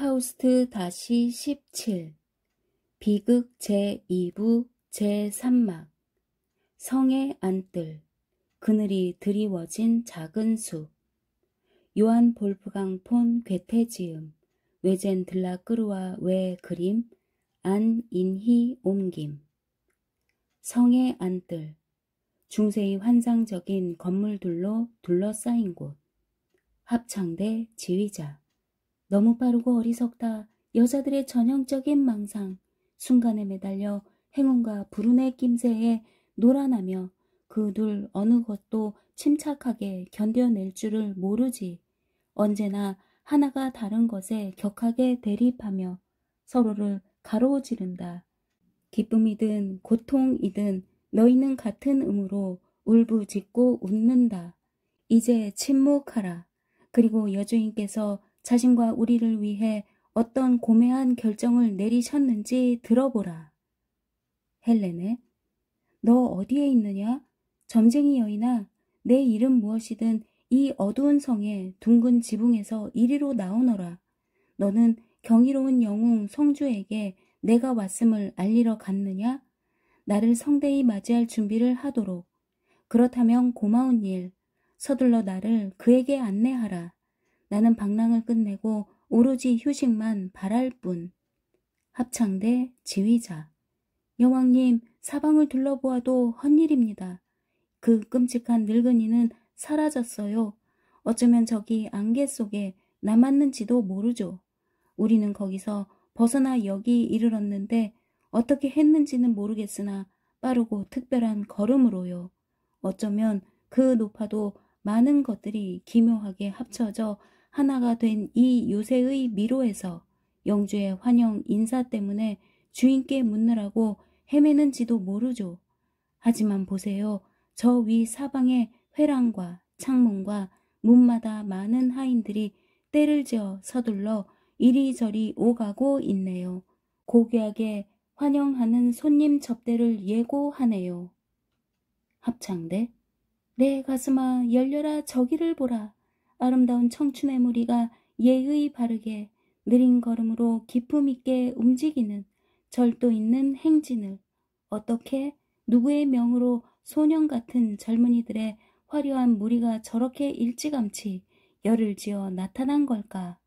파우스트 다시 17 비극 제2부 제3막 성의 안뜰 그늘이 드리워진 작은 숲 요한 볼프강 폰 괴테 지음 외젠 들라끄루와 외 그림 안인희 옮김 성의 안뜰 중세의 환상적인 건물들로 둘러싸인 곳 합창대 지휘자 너무 빠르고 어리석다. 여자들의 전형적인 망상. 순간에 매달려 행운과 불운의 낌새에 놀아나며 그 둘 어느 것도 침착하게 견뎌낼 줄을 모르지. 언제나 하나가 다른 것에 격하게 대립하며 서로를 가로지른다. 기쁨이든 고통이든 너희는 같은 음으로 울부짖고 웃는다. 이제 침묵하라. 그리고 여주인께서 자신과 우리를 위해 어떤 고매한 결정을 내리셨는지 들어보라. 헬레네, 너 어디에 있느냐? 점쟁이 여인아, 내 이름 무엇이든 이 어두운 성의 둥근 지붕에서 이리로 나오너라. 너는 경이로운 영웅 성주에게 내가 왔음을 알리러 갔느냐? 나를 성대히 맞이할 준비를 하도록. 그렇다면 고마운 일, 서둘러 나를 그에게 안내하라. 나는 방랑을 끝내고 오로지 휴식만 바랄 뿐. 합창대 지휘자. 여왕님, 사방을 둘러보아도 헛일입니다. 그 끔찍한 늙은이는 사라졌어요. 어쩌면 저기 안개 속에 남았는지도 모르죠. 우리는 거기서 벗어나 여기 이르렀는데 어떻게 했는지는 모르겠으나 빠르고 특별한 걸음으로요. 어쩌면 그 높아도 많은 것들이 기묘하게 합쳐져 하나가 된 이 요새의 미로에서 영주의 환영 인사 때문에 주인께 묻느라고 헤매는지도 모르죠. 하지만 보세요. 저 위 사방에 회랑과 창문과 문마다 많은 하인들이 때를 지어 서둘러 이리저리 오가고 있네요. 고귀하게 환영하는 손님 접대를 예고하네요. 합창대. 내 가슴아 열려라 저기를 보라. 아름다운 청춘의 무리가 예의 바르게 느린 걸음으로 기품 있게 움직이는 절도 있는 행진을 어떻게 누구의 명으로 소년 같은 젊은이들의 화려한 무리가 저렇게 일찌감치 열을 지어 나타난 걸까?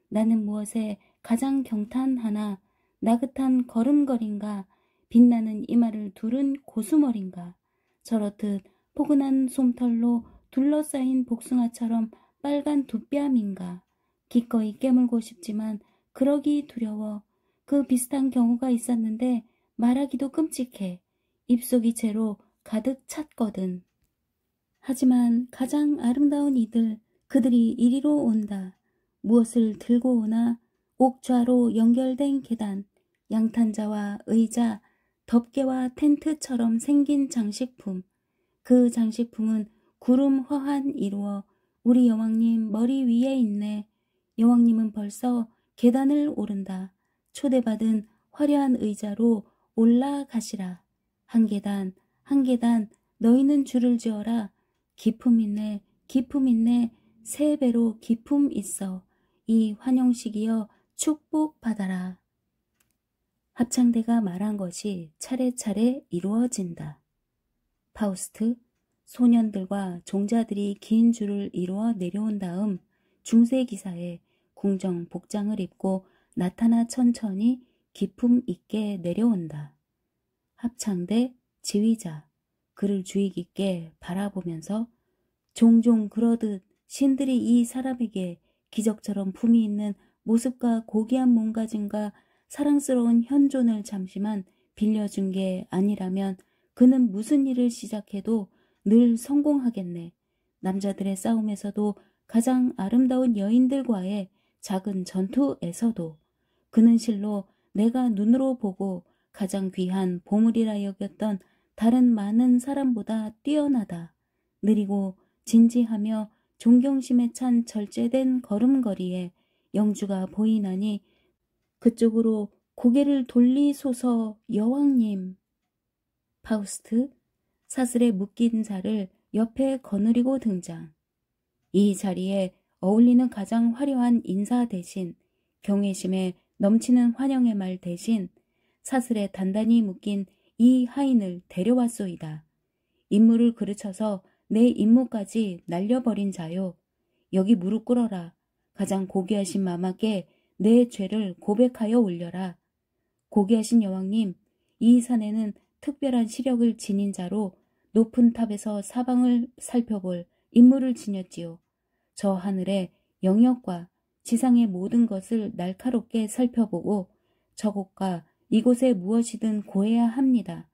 나는 무엇에 가장 경탄하나 나긋한 걸음걸인가 빛나는 이마를 두른 고수머리인가 저렇듯 포근한 솜털로 둘러싸인 복숭아처럼 빨간 두 뺨인가 기꺼이 깨물고 싶지만 그러기 두려워 그 비슷한 경우가 있었는데 말하기도 끔찍해 입속이 채로 가득 찼거든. 하지만 가장 아름다운 이들 그들이 이리로 온다. 무엇을 들고 오나 옥좌로 연결된 계단, 양탄자와 의자, 덮개와 텐트처럼 생긴 장식품. 그 장식품은 구름 화환 이루어 우리 여왕님 머리 위에 있네. 여왕님은 벌써 계단을 오른다. 초대받은 화려한 의자로 올라가시라. 한 계단, 한 계단 너희는 줄을 지어라. 기품 있네, 기품 있네, 3배로 기품 있어. 이 환영식이여 축복받아라. 합창대가 말한 것이 차례차례 이루어진다. 파우스트, 소년들과 종자들이 긴 줄을 이루어 내려온 다음 중세기사에 궁정 복장을 입고 나타나 천천히 기품 있게 내려온다. 합창대 지휘자, 그를 주의 깊게 바라보면서 종종 그러듯 신들이 이 사람에게 기적처럼 품이 있는 모습과 고귀한 몸가짐과 사랑스러운 현존을 잠시만 빌려준 게 아니라면 그는 무슨 일을 시작해도 늘 성공하겠네. 남자들의 싸움에서도 가장 아름다운 여인들과의 작은 전투에서도 그는 실로 내가 눈으로 보고 가장 귀한 보물이라 여겼던 다른 많은 사람보다 뛰어나다. 느리고 진지하며 존경심에 찬 절제된 걸음걸이에 영주가 보이나니 그쪽으로 고개를 돌리소서 여왕님. 파우스트, 사슬에 묶인 자를 옆에 거느리고 등장. 이 자리에 어울리는 가장 화려한 인사 대신 경외심에 넘치는 환영의 말 대신 사슬에 단단히 묶인 이 하인을 데려왔소이다. 임무를 그르쳐서 내 임무까지 날려버린 자요. 여기 무릎 꿇어라. 가장 고귀하신 마마께 내 죄를 고백하여 올려라. 고귀하신 여왕님, 이 산에는 특별한 시력을 지닌 자로 높은 탑에서 사방을 살펴볼 임무를 지녔지요. 저 하늘의 영역과 지상의 모든 것을 날카롭게 살펴보고 저곳과 이곳에 무엇이든 고해야 합니다.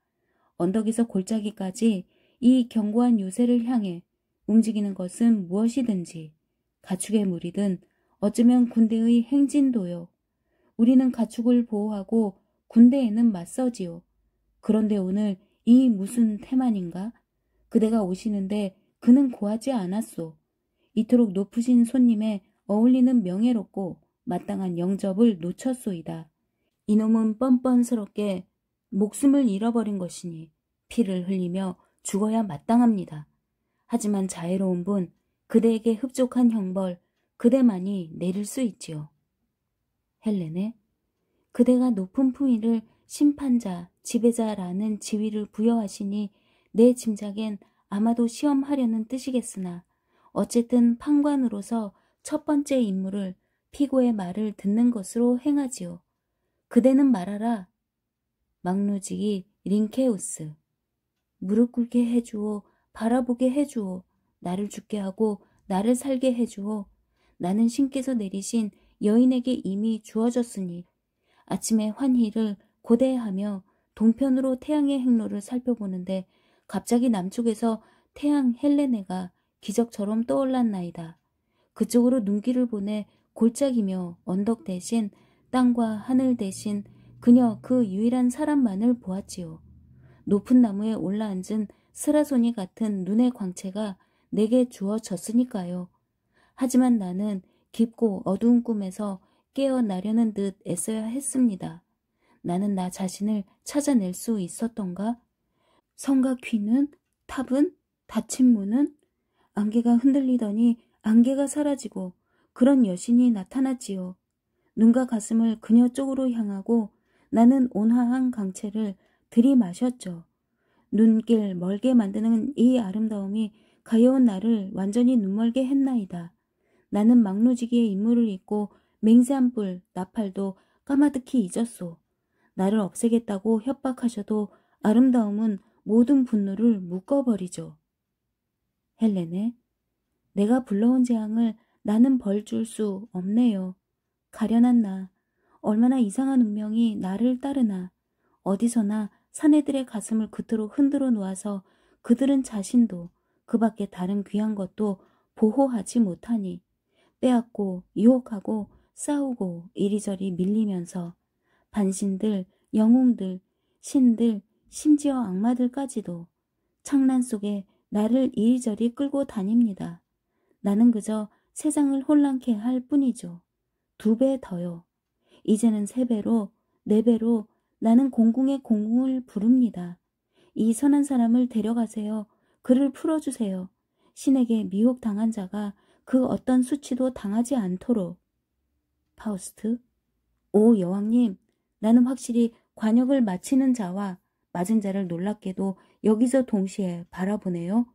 언덕에서 골짜기까지 이 견고한 요새를 향해 움직이는 것은 무엇이든지 가축의 무리든 어쩌면 군대의 행진도요. 우리는 가축을 보호하고 군대에는 맞서지요. 그런데 오늘 이 무슨 태만인가? 그대가 오시는데 그는 고하지 않았소. 이토록 높으신 손님에 어울리는 명예롭고 마땅한 영접을 놓쳤소이다. 이놈은 뻔뻔스럽게 목숨을 잃어버린 것이니 피를 흘리며 죽어야 마땅합니다. 하지만 자애로운 분, 그대에게 흡족한 형벌, 그대만이 내릴 수 있지요. 헬레네, 그대가 높은 품위를 심판자, 지배자라는 지위를 부여하시니 내 짐작엔 아마도 시험하려는 뜻이겠으나 어쨌든 판관으로서 첫 번째 임무를 피고의 말을 듣는 것으로 행하지요. 그대는 말하라. 막루직이 린케우스. 무릎 꿇게 해주오. 바라보게 해주오. 나를 죽게 하고 나를 살게 해주오. 나는 신께서 내리신 여인에게 이미 주어졌으니 아침에 환희를 고대하며 동편으로 태양의 행로를 살펴보는데 갑자기 남쪽에서 태양 헬레네가 기적처럼 떠올랐나이다. 그쪽으로 눈길을 보내 골짜기며 언덕 대신 땅과 하늘 대신 그녀 그 유일한 사람만을 보았지요. 높은 나무에 올라앉은 스라소니 같은 눈의 광채가 내게 주어졌으니까요. 하지만 나는 깊고 어두운 꿈에서 깨어나려는 듯 애써야 했습니다. 나는 나 자신을 찾아낼 수 있었던가? 성과 귀는? 탑은? 닫힌 문은? 안개가 흔들리더니 안개가 사라지고 그런 여신이 나타났지요. 눈과 가슴을 그녀 쪽으로 향하고 나는 온화한 강채를 들이마셨죠. 눈길 멀게 만드는 이 아름다움이 가여운 나를 완전히 눈멀게 했나이다. 나는 막루지기의 임무를 잊고 맹세한 뿔, 나팔도 까마득히 잊었소. 나를 없애겠다고 협박하셔도 아름다움은 모든 분노를 묶어버리죠. 헬레네, 내가 불러온 재앙을 나는 벌 줄 수 없네요. 가련한 나, 얼마나 이상한 운명이 나를 따르나. 어디서나 사내들의 가슴을 그토록 흔들어 놓아서 그들은 자신도 그 밖에 다른 귀한 것도 보호하지 못하니 빼앗고 유혹하고 싸우고 이리저리 밀리면서 반신들, 영웅들, 신들, 심지어 악마들까지도 창란 속에 나를 이리저리 끌고 다닙니다. 나는 그저 세상을 혼란케 할 뿐이죠. 2배 더요. 이제는 3배로, 4배로 나는 공궁의 공궁을 부릅니다. 이 선한 사람을 데려가세요. 그를 풀어주세요. 신에게 미혹당한 자가 그 어떤 수치도 당하지 않도록. 파우스트, 오 여왕님, 나는 확실히 관역을 마치는 자와 맞은 자를 놀랍게도 여기서 동시에 바라보네요.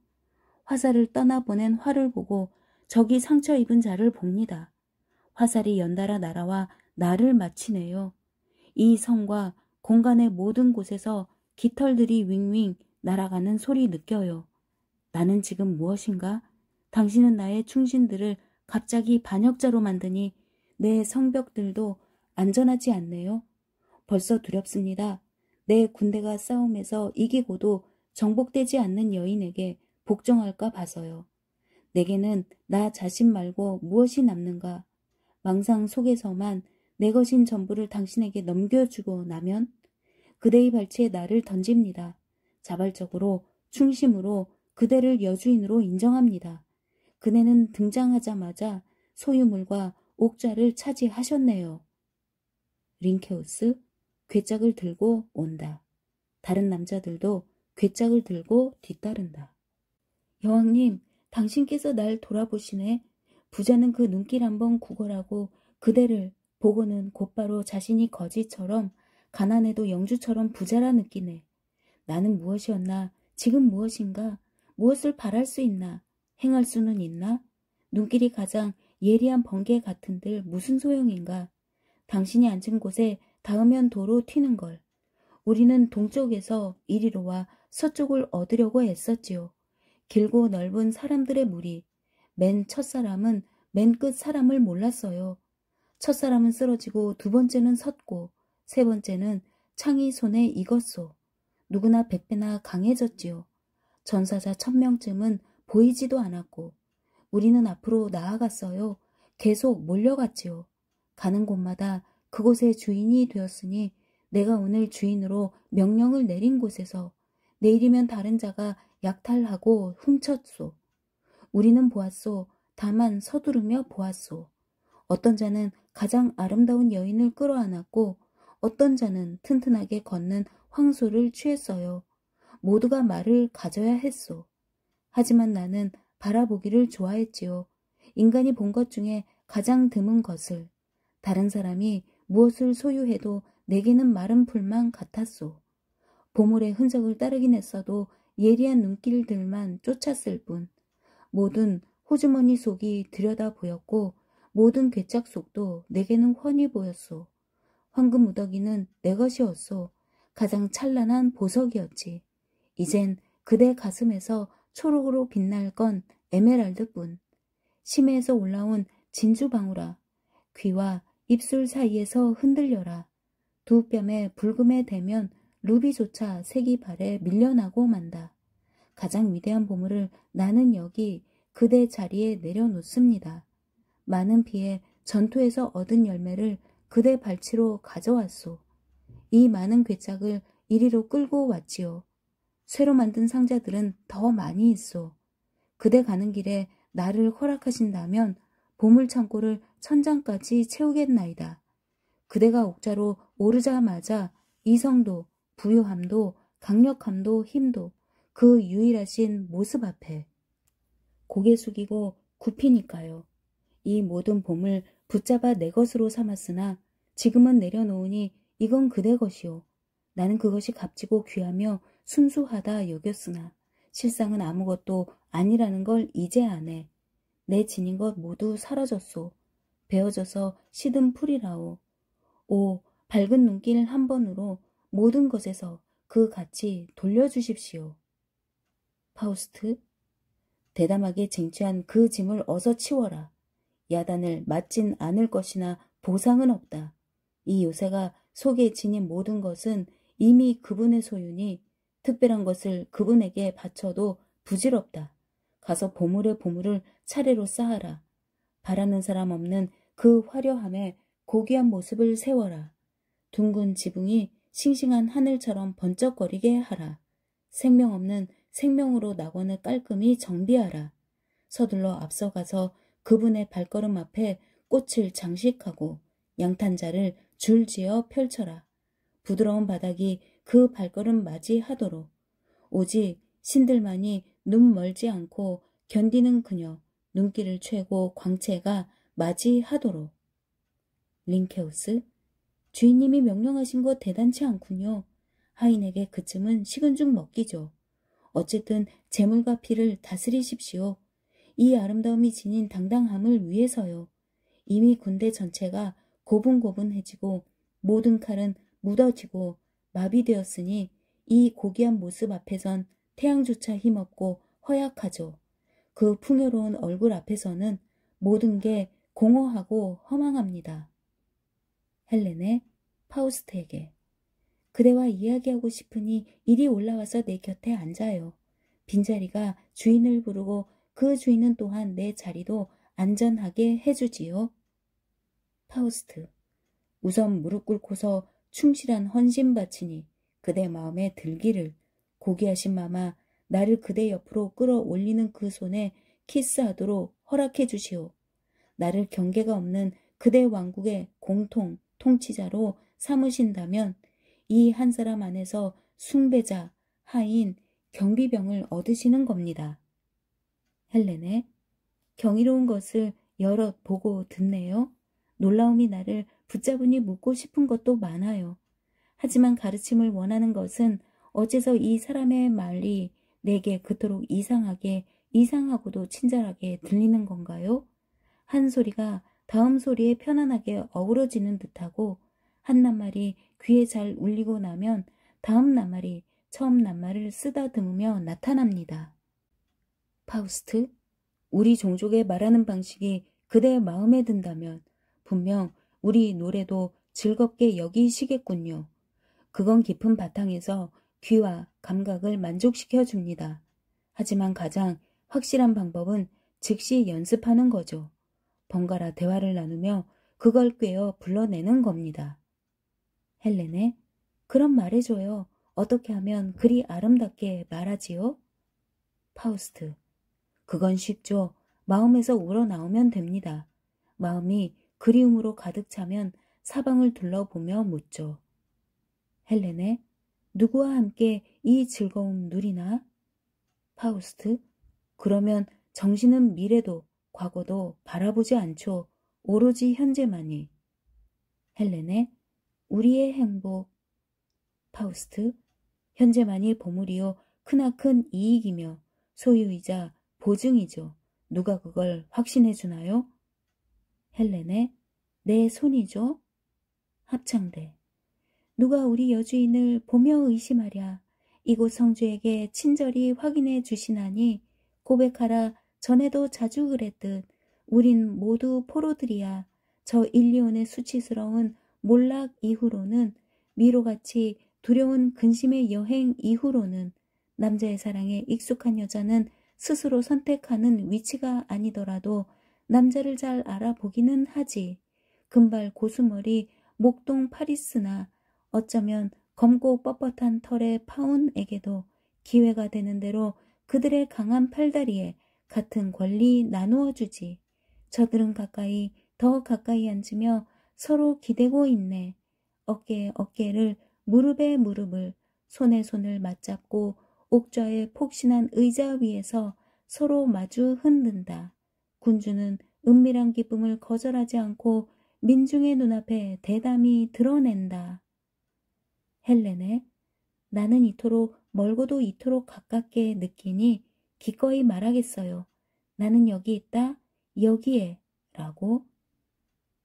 화살을 떠나보낸 활을 보고 저기 상처 입은 자를 봅니다. 화살이 연달아 날아와 나를 마치네요. 이 성과 공간의 모든 곳에서 깃털들이 윙윙 날아가는 소리 느껴요. 나는 지금 무엇인가? 당신은 나의 충신들을 갑자기 반역자로 만드니 내 성벽들도 안전하지 않네요. 벌써 두렵습니다. 내 군대가 싸움에서 이기고도 정복되지 않는 여인에게 복종할까 봐서요. 내게는 나 자신 말고 무엇이 남는가? 망상 속에서만 내 것인 전부를 당신에게 넘겨주고 나면 그대의 발치에 나를 던집니다. 자발적으로 충심으로 그대를 여주인으로 인정합니다. 그대는 등장하자마자 소유물과 옥좌를 차지하셨네요. 린케우스, 괴짝을 들고 온다. 다른 남자들도 괴짝을 들고 뒤따른다. 여왕님, 당신께서 날 돌아보시네. 부자는 그 눈길 한번 구걸하고 그대를 보고는 곧바로 자신이 거지처럼 가난해도 영주처럼 부자라 느끼네. 나는 무엇이었나? 지금 무엇인가? 무엇을 바랄 수 있나? 행할 수는 있나? 눈길이 가장 예리한 번개 같은들 무슨 소용인가? 당신이 앉은 곳에 닿으면 도로 튀는 걸. 우리는 동쪽에서 이리로 와 서쪽을 얻으려고 애썼지요. 길고 넓은 사람들의 무리. 맨 첫사람은 맨 끝 사람을 몰랐어요. 첫사람은 쓰러지고 두 번째는 섰고 세 번째는 창이 손에 익었소. 누구나 100배나 강해졌지요. 전사자 1000명쯤은 보이지도 않았고 우리는 앞으로 나아갔어요. 계속 몰려갔지요. 가는 곳마다 그곳의 주인이 되었으니 내가 오늘 주인으로 명령을 내린 곳에서 내일이면 다른 자가 약탈하고 훔쳤소. 우리는 보았소. 다만 서두르며 보았소. 어떤 자는 가장 아름다운 여인을 끌어안았고 어떤 자는 튼튼하게 걷는 황소를 취했어요. 모두가 말을 가져야 했소. 하지만 나는 바라보기를 좋아했지요. 인간이 본 것 중에 가장 드문 것을. 다른 사람이 무엇을 소유해도 내게는 마른 풀만 같았소. 보물의 흔적을 따르긴 했어도 예리한 눈길들만 쫓았을 뿐. 모든 호주머니 속이 들여다 보였고 모든 괴짝 속도 내게는 훤히 보였소. 황금 무더기는 내 것이었소. 가장 찬란한 보석이었지. 이젠 그대 가슴에서 초록으로 빛날 건 에메랄드뿐. 심해에서 올라온 진주방울아. 귀와 입술 사이에서 흔들려라. 두 뼘의 붉음에 대면 루비조차 색이 발에 밀려나고 만다. 가장 위대한 보물을 나는 여기 그대 자리에 내려놓습니다. 많은 피에 전투에서 얻은 열매를 그대 발치로 가져왔소. 이 많은 괴짝을 이리로 끌고 왔지요. 쇠로 만든 상자들은 더 많이 있소. 그대 가는 길에 나를 허락하신다면 보물창고를 천장까지 채우겠나이다. 그대가 옥자로 오르자마자 이성도, 부유함도, 강력함도, 힘도 그 유일하신 모습 앞에 고개 숙이고 굽히니까요. 이 모든 봄을 붙잡아 내 것으로 삼았으나 지금은 내려놓으니 이건 그대 것이요. 나는 그것이 값지고 귀하며 순수하다 여겼으나 실상은 아무것도 아니라는 걸 이제 아네. 내 지닌 것 모두 사라졌소. 베어져서 시든 풀이라오. 오, 밝은 눈길 한 번으로 모든 것에서 그 가치 돌려주십시오. 파우스트, 대담하게 쟁취한 그 짐을 어서 치워라. 야단을 맞진 않을 것이나 보상은 없다. 이 요새가 속에 지닌 모든 것은 이미 그분의 소유니 특별한 것을 그분에게 바쳐도 부질없다. 가서 보물의 보물을 차례로 쌓아라. 바라는 사람 없는 그 화려함에 고귀한 모습을 세워라. 둥근 지붕이 싱싱한 하늘처럼 번쩍거리게 하라. 생명 없는 생명으로 낙원을 깔끔히 정비하라. 서둘러 앞서가서 그분의 발걸음 앞에 꽃을 장식하고 양탄자를 줄지어 펼쳐라. 부드러운 바닥이 그 발걸음 맞이하도록. 오직 신들만이 눈 멀지 않고 견디는 그녀, 눈길을 채고 광채가 맞이하도록. 링케우스, 주인님이 명령하신 것 대단치 않군요. 하인에게 그쯤은 식은 죽 먹기죠. 어쨌든 재물과 피를 다스리십시오. 이 아름다움이 지닌 당당함을 위해서요. 이미 군대 전체가 고분고분해지고 모든 칼은 묻어지고 마비되었으니 이 고귀한 모습 앞에선 태양조차 힘없고 허약하죠. 그 풍요로운 얼굴 앞에서는 모든 게 공허하고 허망합니다. 헬렌의 파우스트에게. 그대와 이야기하고 싶으니 이리 올라와서 내 곁에 앉아요. 빈자리가 주인을 부르고 그 주인은 또한 내 자리도 안전하게 해주지요. 파우스트. 우선 무릎 꿇고서 충실한 헌신 바치니 그대 마음에 들기를. 고귀하신 마마, 나를 그대 옆으로 끌어올리는 그 손에 키스하도록 허락해 주시오. 나를 경계가 없는 그대 왕국의 공통 통치자로 삼으신다면 이 한 사람 안에서 숭배자, 하인, 경비병을 얻으시는 겁니다. 헬렌의 경이로운 것을 여럿 보고 듣네요. 놀라움이 나를 붙잡으니 묻고 싶은 것도 많아요. 하지만 가르침을 원하는 것은 어째서 이 사람의 말이 내게 그토록 이상하고도 친절하게 들리는 건가요? 한 소리가 다음 소리에 편안하게 어우러지는 듯하고 한 낱말이 귀에 잘 울리고 나면 다음 낱말이 처음 낱말을 쓰다듬으며 나타납니다. 파우스트, 우리 종족의 말하는 방식이 그대의 마음에 든다면 분명 우리 노래도 즐겁게 여기시겠군요. 그건 깊은 바탕에서 귀와 감각을 만족시켜 줍니다. 하지만 가장 확실한 방법은 즉시 연습하는 거죠. 번갈아 대화를 나누며 그걸 꿰어 불러내는 겁니다. 헬레네, 그럼 말해줘요. 어떻게 하면 그리 아름답게 말하지요? 파우스트, 그건 쉽죠. 마음에서 우러나오면 됩니다. 마음이 그리움으로 가득 차면 사방을 둘러보며 묻죠. 헬레네, 누구와 함께 이 즐거움 누리나? 파우스트, 그러면 정신은 미래도 과거도 바라보지 않죠. 오로지 현재만이. 헬레네, 우리의 행복. 파우스트, 현재만이 보물이요 크나큰 이익이며 소유이자 보증이죠. 누가 그걸 확신해 주나요? 헬레네, 내 손이죠. 합창대, 누가 우리 여주인을 보며 의심하랴. 이곳 성주에게 친절히 확인해 주시나니 고백하라. 전에도 자주 그랬듯 우린 모두 포로들이야. 저 일리온의 수치스러운 몰락 이후로는 미로같이 두려운 근심의 여행 이후로는 남자의 사랑에 익숙한 여자는 스스로 선택하는 위치가 아니더라도 남자를 잘 알아보기는 하지. 금발 고수머리 목동 파리스나 어쩌면 검고 뻣뻣한 털의 파운에게도 기회가 되는 대로 그들의 강한 팔다리에 같은 권리 나누어 주지. 저들은 가까이 더 가까이 앉으며 서로 기대고 있네. 어깨에 어깨를 무릎에 무릎을 손에 손을 맞잡고 옥좌의 폭신한 의자 위에서 서로 마주 흔든다. 군주는 은밀한 기쁨을 거절하지 않고 민중의 눈앞에 대담히 드러낸다. 헬레네, 나는 이토록 멀고도 이토록 가깝게 느끼니 기꺼이 말하겠어요. 나는 여기 있다, 여기에, 라고.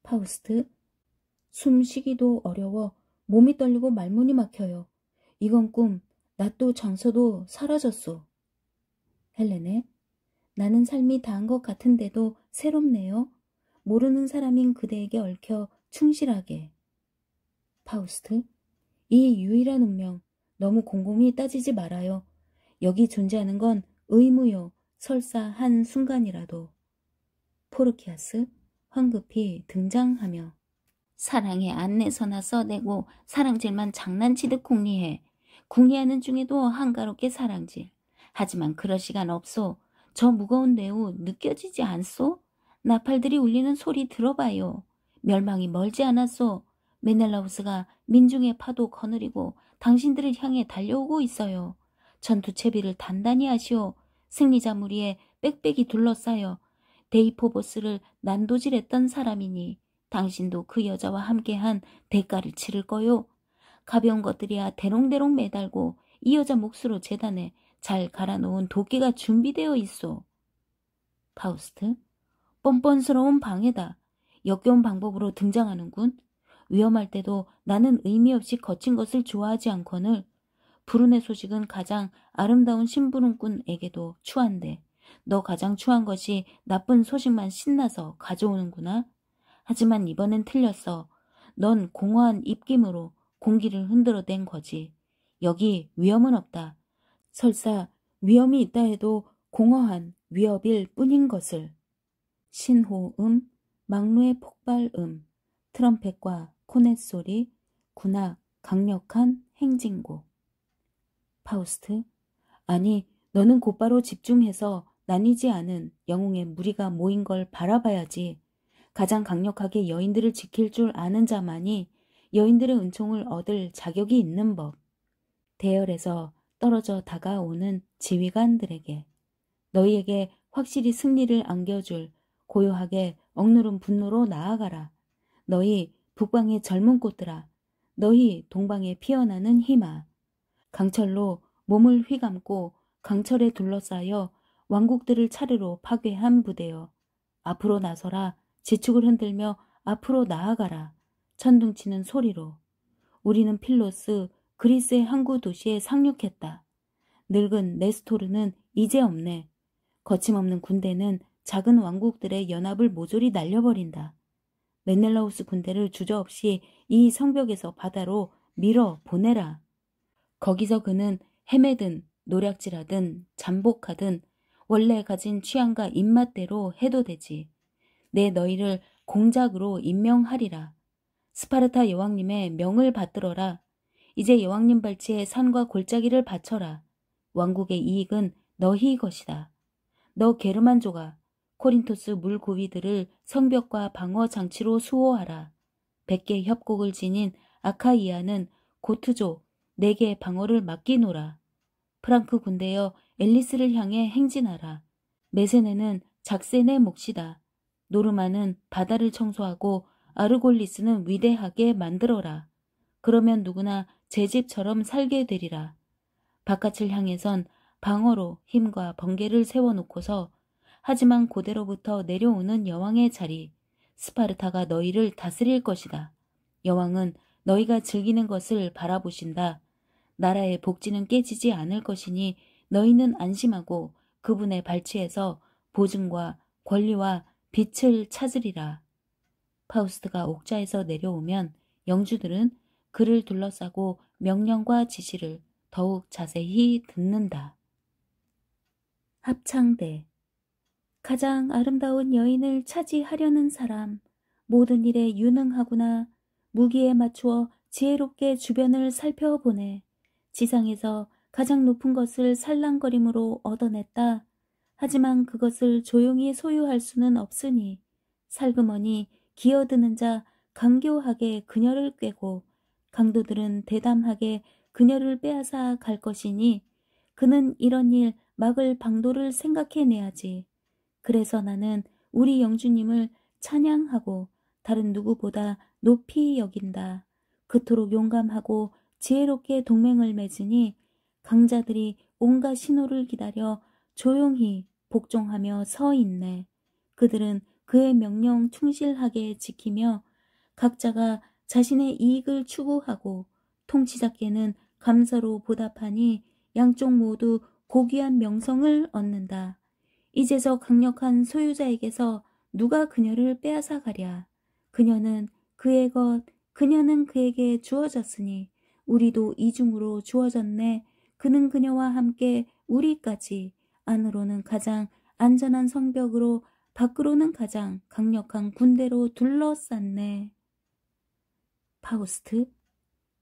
파우스트, 숨쉬기도 어려워 몸이 떨리고 말문이 막혀요. 이건 꿈, 낯도 장소도 사라졌소. 헬레네, 나는 삶이 다한 것 같은데도 새롭네요. 모르는 사람인 그대에게 얽혀 충실하게. 파우스트, 이 유일한 운명, 너무 곰곰이 따지지 말아요. 여기 존재하는 건 의무요, 설사 한 순간이라도. 포르키아스, 황급히 등장하며 사랑의 안내서나 써대고 사랑질만 장난치듯 궁리해. 궁리하는 중에도 한가롭게 사랑질. 하지만 그럴 시간 없소. 저 무거운 뇌우 느껴지지 않소? 나팔들이 울리는 소리 들어봐요. 멸망이 멀지 않았소. 메넬라우스가 민중의 파도 거느리고 당신들을 향해 달려오고 있어요. 전투 채비를 단단히 하시오. 승리자 무리에 빽빽이 둘러싸여 데이포보스를 난도질했던 사람이니 당신도 그 여자와 함께한 대가를 치를 거요. 가벼운 것들이야 대롱대롱 매달고 이 여자 몫으로 재단에 잘 갈아놓은 도끼가 준비되어 있소. 파우스트, 뻔뻔스러운 방해다. 역겨운 방법으로 등장하는군. 위험할 때도 나는 의미 없이 거친 것을 좋아하지 않거늘 불운의 소식은 가장 아름다운 심부름꾼에게도 추한데 너 가장 추한 것이 나쁜 소식만 신나서 가져오는구나. 하지만 이번엔 틀렸어. 넌 공허한 입김으로 공기를 흔들어댄 거지. 여기 위험은 없다. 설사 위험이 있다 해도 공허한 위협일 뿐인 것을. 신호음, 망루의 폭발음, 트럼펫과 코넷 소리, 군악, 강력한 행진곡. 파우스트, 아니 너는 곧바로 집중해서 나뉘지 않은 영웅의 무리가 모인 걸 바라봐야지. 가장 강력하게 여인들을 지킬 줄 아는 자만이 여인들의 은총을 얻을 자격이 있는 법. 대열에서 떨어져 다가오는 지휘관들에게 너희에게 확실히 승리를 안겨줄 고요하게 억누른 분노로 나아가라. 너희 북방의 젊은 꽃들아, 너희 동방에 피어나는 희마. 강철로 몸을 휘감고 강철에 둘러싸여 왕국들을 차례로 파괴한 부대여. 앞으로 나서라. 지축을 흔들며 앞으로 나아가라. 천둥치는 소리로. 우리는 필로스, 그리스의 항구 도시에 상륙했다. 늙은 네스토르는 이제 없네. 거침없는 군대는 작은 왕국들의 연합을 모조리 날려버린다. 메넬라우스 군대를 주저없이 이 성벽에서 바다로 밀어 보내라. 거기서 그는 헤매든 노략질하든 잠복하든 원래 가진 취향과 입맛대로 해도 되지. 내 너희를 공작으로 임명하리라. 스파르타 여왕님의 명을 받들어라. 이제 여왕님 발치에 산과 골짜기를 바쳐라. 왕국의 이익은 너희 것이다. 너 게르만족아, 코린토스 물고위들을 성벽과 방어 장치로 수호하라. 100개 협곡을 지닌 아카이아는 고트족 4개의 방어를 맡기노라. 프랑크 군대여 앨리스를 향해 행진하라. 메세네는 작센의 몫이다. 노르마는 바다를 청소하고 아르골리스는 위대하게 만들어라. 그러면 누구나 제 집처럼 살게 되리라. 바깥을 향해선 방어로 힘과 번개를 세워놓고서 하지만 고대로부터 내려오는 여왕의 자리, 스파르타가 너희를 다스릴 것이다. 여왕은 너희가 즐기는 것을 바라보신다. 나라의 복지는 깨지지 않을 것이니 너희는 안심하고 그분의 발치에서 보증과 권리와 빛을 찾으리라. 파우스트가 옥좌에서 내려오면 영주들은 그를 둘러싸고 명령과 지시를 더욱 자세히 듣는다. 합창대. 가장 아름다운 여인을 차지하려는 사람, 모든 일에 유능하구나. 무기에 맞추어 지혜롭게 주변을 살펴보네. 지상에서 가장 높은 것을 살랑거림으로 얻어냈다. 하지만 그것을 조용히 소유할 수는 없으니 살그머니 기어드는 자 강교하게 그녀를 꿰고 강도들은 대담하게 그녀를 빼앗아 갈 것이니 그는 이런 일 막을 방도를 생각해내야지. 그래서 나는 우리 영주님을 찬양하고 다른 누구보다 높이 여긴다. 그토록 용감하고 지혜롭게 동맹을 맺으니 강자들이 온갖 신호를 기다려 조용히 복종하며 서 있네. 그들은 그의 명령 충실하게 지키며 각자가 자신의 이익을 추구하고 통치자께는 감사로 보답하니 양쪽 모두 고귀한 명성을 얻는다. 이제서 강력한 소유자에게서 누가 그녀를 빼앗아 가랴. 그녀는 그의 것, 그녀는 그에게 주어졌으니 우리도 이중으로 주어졌네. 그는 그녀와 함께 우리까지 안으로는 가장 안전한 성벽으로 밖으로는 가장 강력한 군대로 둘러쌌네. 파우스트,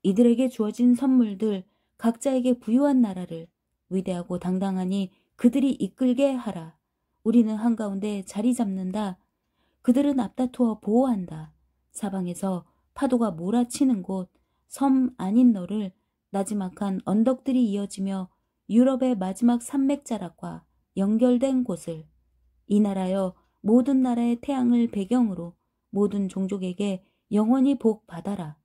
이들에게 주어진 선물들, 각자에게 부유한 나라를 위대하고 당당하니 그들이 이끌게 하라. 우리는 한가운데 자리 잡는다. 그들은 앞다투어 보호한다. 사방에서 파도가 몰아치는 곳, 섬 아닌 너를 나지막한 언덕들이 이어지며 유럽의 마지막 산맥자락과 연결된 곳을 이 나라여 모든 나라의 태양을 배경으로 모든 종족에게 영원히 복 받아라.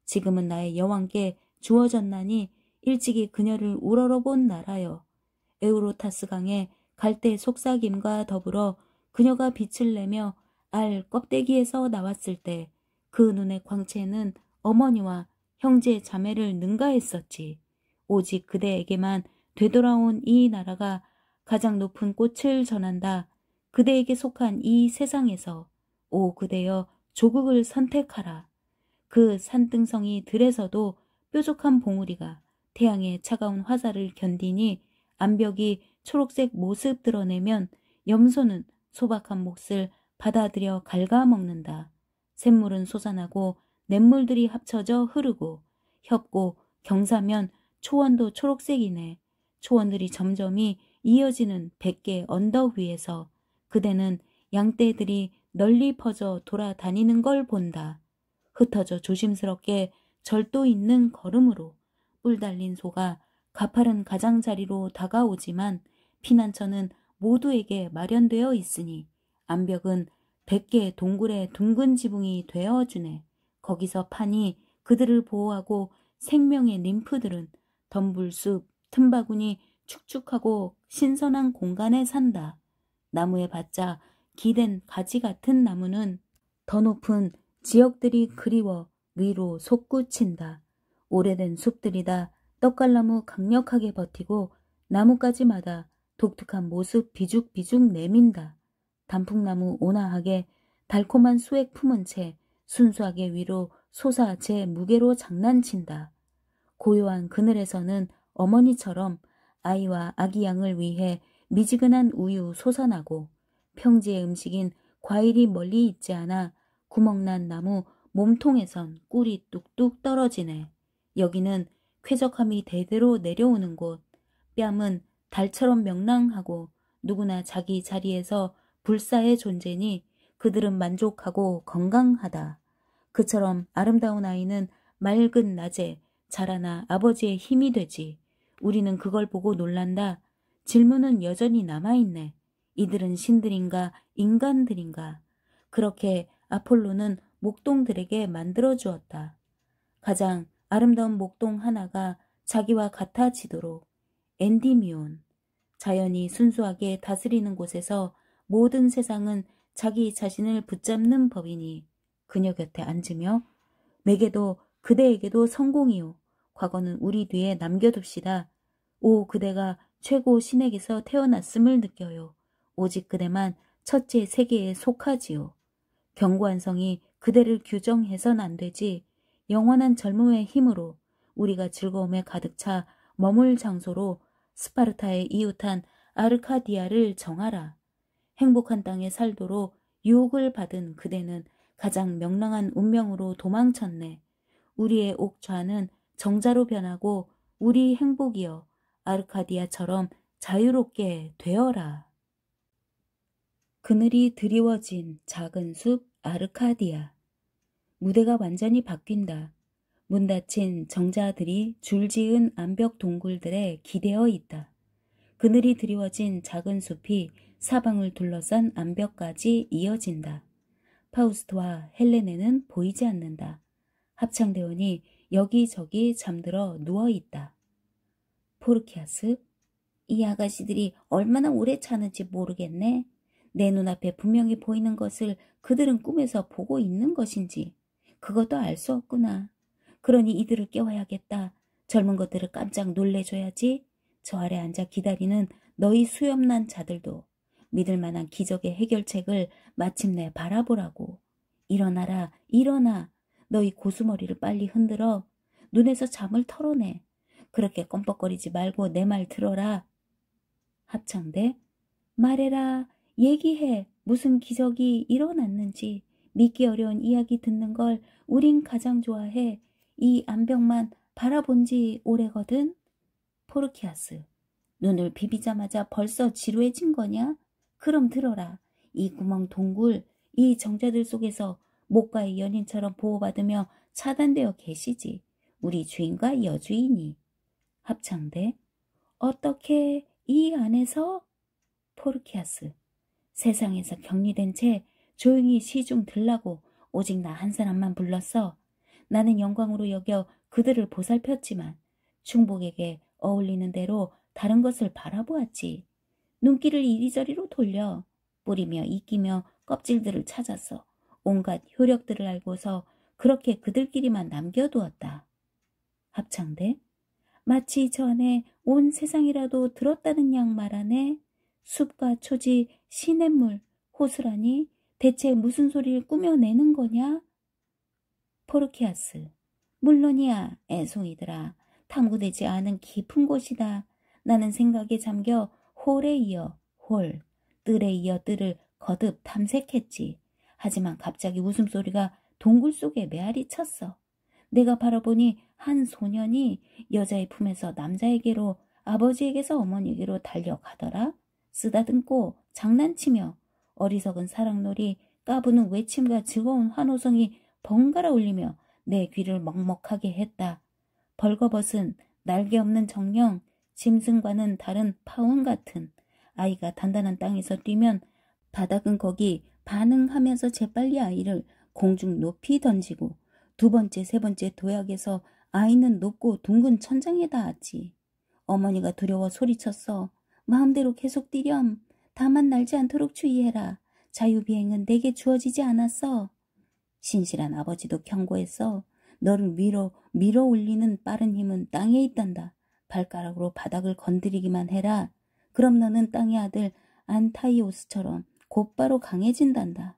지금은 나의 여왕께 주어졌나니 일찍이 그녀를 우러러본 나라여. 에우로타스 강의 갈대 속삭임과 더불어 그녀가 빛을 내며 알 껍데기에서 나왔을 때 그 눈의 광채는 어머니와 형제 자매를 능가했었지. 오직 그대에게만 되돌아온 이 나라가 가장 높은 꽃을 전한다. 그대에게 속한 이 세상에서 오 그대여 조국을 선택하라. 그 산등성이 들에서도 뾰족한 봉우리가 태양의 차가운 화살을 견디니 암벽이 초록색 모습 드러내면 염소는 소박한 몫을 받아들여 갉아먹는다. 샘물은 솟아나고 냇물들이 합쳐져 흐르고 협고 경사면 초원도 초록색이네. 초원들이 점점이 이어지는 100개 언덕 위에서 그대는 양떼들이 널리 퍼져 돌아다니는 걸 본다. 흩어져 조심스럽게 절도 있는 걸음으로 뿔 달린 소가 가파른 가장자리로 다가오지만 피난처는 모두에게 마련되어 있으니 암벽은 100개의 동굴의 둥근 지붕이 되어주네. 거기서 판이 그들을 보호하고 생명의 림프들은 덤불숲 틈바구니 축축하고 신선한 공간에 산다. 나무에 받자 기댄 가지 같은 나무는 더 높은 지역들이 그리워 위로 솟구친다. 오래된 숲들이다. 떡갈나무 강력하게 버티고 나뭇가지마다 독특한 모습 비죽비죽 내민다. 단풍나무 온화하게 달콤한 수액 품은 채 순수하게 위로 솟아 제 무게로 장난친다. 고요한 그늘에서는 어머니처럼 아이와 아기 양을 위해 미지근한 우유 솟아나고 평지의 음식인 과일이 멀리 있지 않아 구멍난 나무 몸통에선 꿀이 뚝뚝 떨어지네. 여기는 쾌적함이 대대로 내려오는 곳. 뺨은 달처럼 명랑하고 누구나 자기 자리에서 불사의 존재니 그들은 만족하고 건강하다. 그처럼 아름다운 아이는 맑은 낮에 자라나 아버지의 힘이 되지. 우리는 그걸 보고 놀란다. 질문은 여전히 남아있네. 이들은 신들인가 인간들인가? 그렇게 아폴로는 목동들에게 만들어주었다. 가장 아름다운 목동 하나가 자기와 같아지도록. 엔디미온. 자연이 순수하게 다스리는 곳에서 모든 세상은 자기 자신을 붙잡는 법이니 그녀 곁에 앉으며 내게도 그대에게도 성공이요. 과거는 우리 뒤에 남겨둡시다. 오 그대가 최고 신에게서 태어났음을 느껴요. 오직 그대만 첫째 세계에 속하지요. 견고한 성이 그대를 규정해선 안 되지. 영원한 젊음의 힘으로 우리가 즐거움에 가득 차 머물 장소로 스파르타의 이웃한 아르카디아를 정하라. 행복한 땅에 살도록 유혹을 받은 그대는 가장 명랑한 운명으로 도망쳤네. 우리의 옥좌는 정자로 변하고 우리 행복이여 아르카디아처럼 자유롭게 되어라. 그늘이 드리워진 작은 숲 아르카디아. 무대가 완전히 바뀐다. 문 닫힌 정자들이 줄지은 암벽 동굴들에 기대어 있다. 그늘이 드리워진 작은 숲이 사방을 둘러싼 암벽까지 이어진다. 파우스트와 헬레네는 보이지 않는다. 합창대원이 여기저기 잠들어 누워있다. 포르키아스, 이 아가씨들이 얼마나 오래 차는지 모르겠네. 내 눈앞에 분명히 보이는 것을 그들은 꿈에서 보고 있는 것인지 그것도 알 수 없구나. 그러니 이들을 깨워야겠다. 젊은 것들을 깜짝 놀래줘야지. 저 아래 앉아 기다리는 너희 수염난 자들도 믿을 만한 기적의 해결책을 마침내 바라보라고. 일어나라, 일어나. 너희 고수머리를 빨리 흔들어. 눈에서 잠을 털어내. 그렇게 껌뻑거리지 말고 내 말 들어라. 합창대, 말해라. 얘기해. 무슨 기적이 일어났는지. 믿기 어려운 이야기 듣는 걸 우린 가장 좋아해. 이 암벽만 바라본 지 오래거든. 포르키아스, 눈을 비비자마자 벌써 지루해진 거냐? 그럼 들어라. 이 구멍 동굴, 이 정자들 속에서 목과의 연인처럼 보호받으며 차단되어 계시지. 우리 주인과 여주인이. 합창대, 어떻게 이 안에서? 포르키아스, 세상에서 격리된 채 조용히 시중 들라고 오직 나 한 사람만 불렀어. 나는 영광으로 여겨 그들을 보살폈지만 충복에게 어울리는 대로 다른 것을 바라보았지. 눈길을 이리저리로 돌려 뿌리며 이끼며 껍질들을 찾았어. 온갖 효력들을 알고서 그렇게 그들끼리만 남겨두었다. 합창대, 마치 전에 온 세상이라도 들었다는 양 말하네. 숲과 초지, 시냇물, 호수라니 대체 무슨 소리를 꾸며내는 거냐? 포르키아스, 물론이야. 애송이들아. 탐구되지 않은 깊은 곳이다. 나는 생각에 잠겨 홀에 이어 홀, 뜰에 이어 뜰을 거듭 탐색했지. 하지만 갑자기 웃음소리가 동굴 속에 메아리 쳤어. 내가 바라보니 한 소년이 여자의 품에서 남자에게로, 아버지에게서 어머니에게로 달려가더라. 쓰다듬고 장난치며 어리석은 사랑놀이, 까부는 외침과 즐거운 환호성이 번갈아 울리며 내 귀를 먹먹하게 했다. 벌거벗은 날개 없는 정령, 짐승과는 다른 파운 같은 아이가 단단한 땅에서 뛰면 바닥은 거기 반응하면서 재빨리 아이를 공중 높이 던지고 두 번째, 세 번째 도약에서 아이는 높고 둥근 천장에 닿았지. 어머니가 두려워 소리쳤어. 마음대로 계속 뛰렴. 다만 날지 않도록 주의해라. 자유비행은 내게 주어지지 않았어. 신실한 아버지도 경고했어. 너를 밀어 올리는 빠른 힘은 땅에 있단다. 발가락으로 바닥을 건드리기만 해라. 그럼 너는 땅의 아들 안타이오스처럼 곧바로 강해진단다.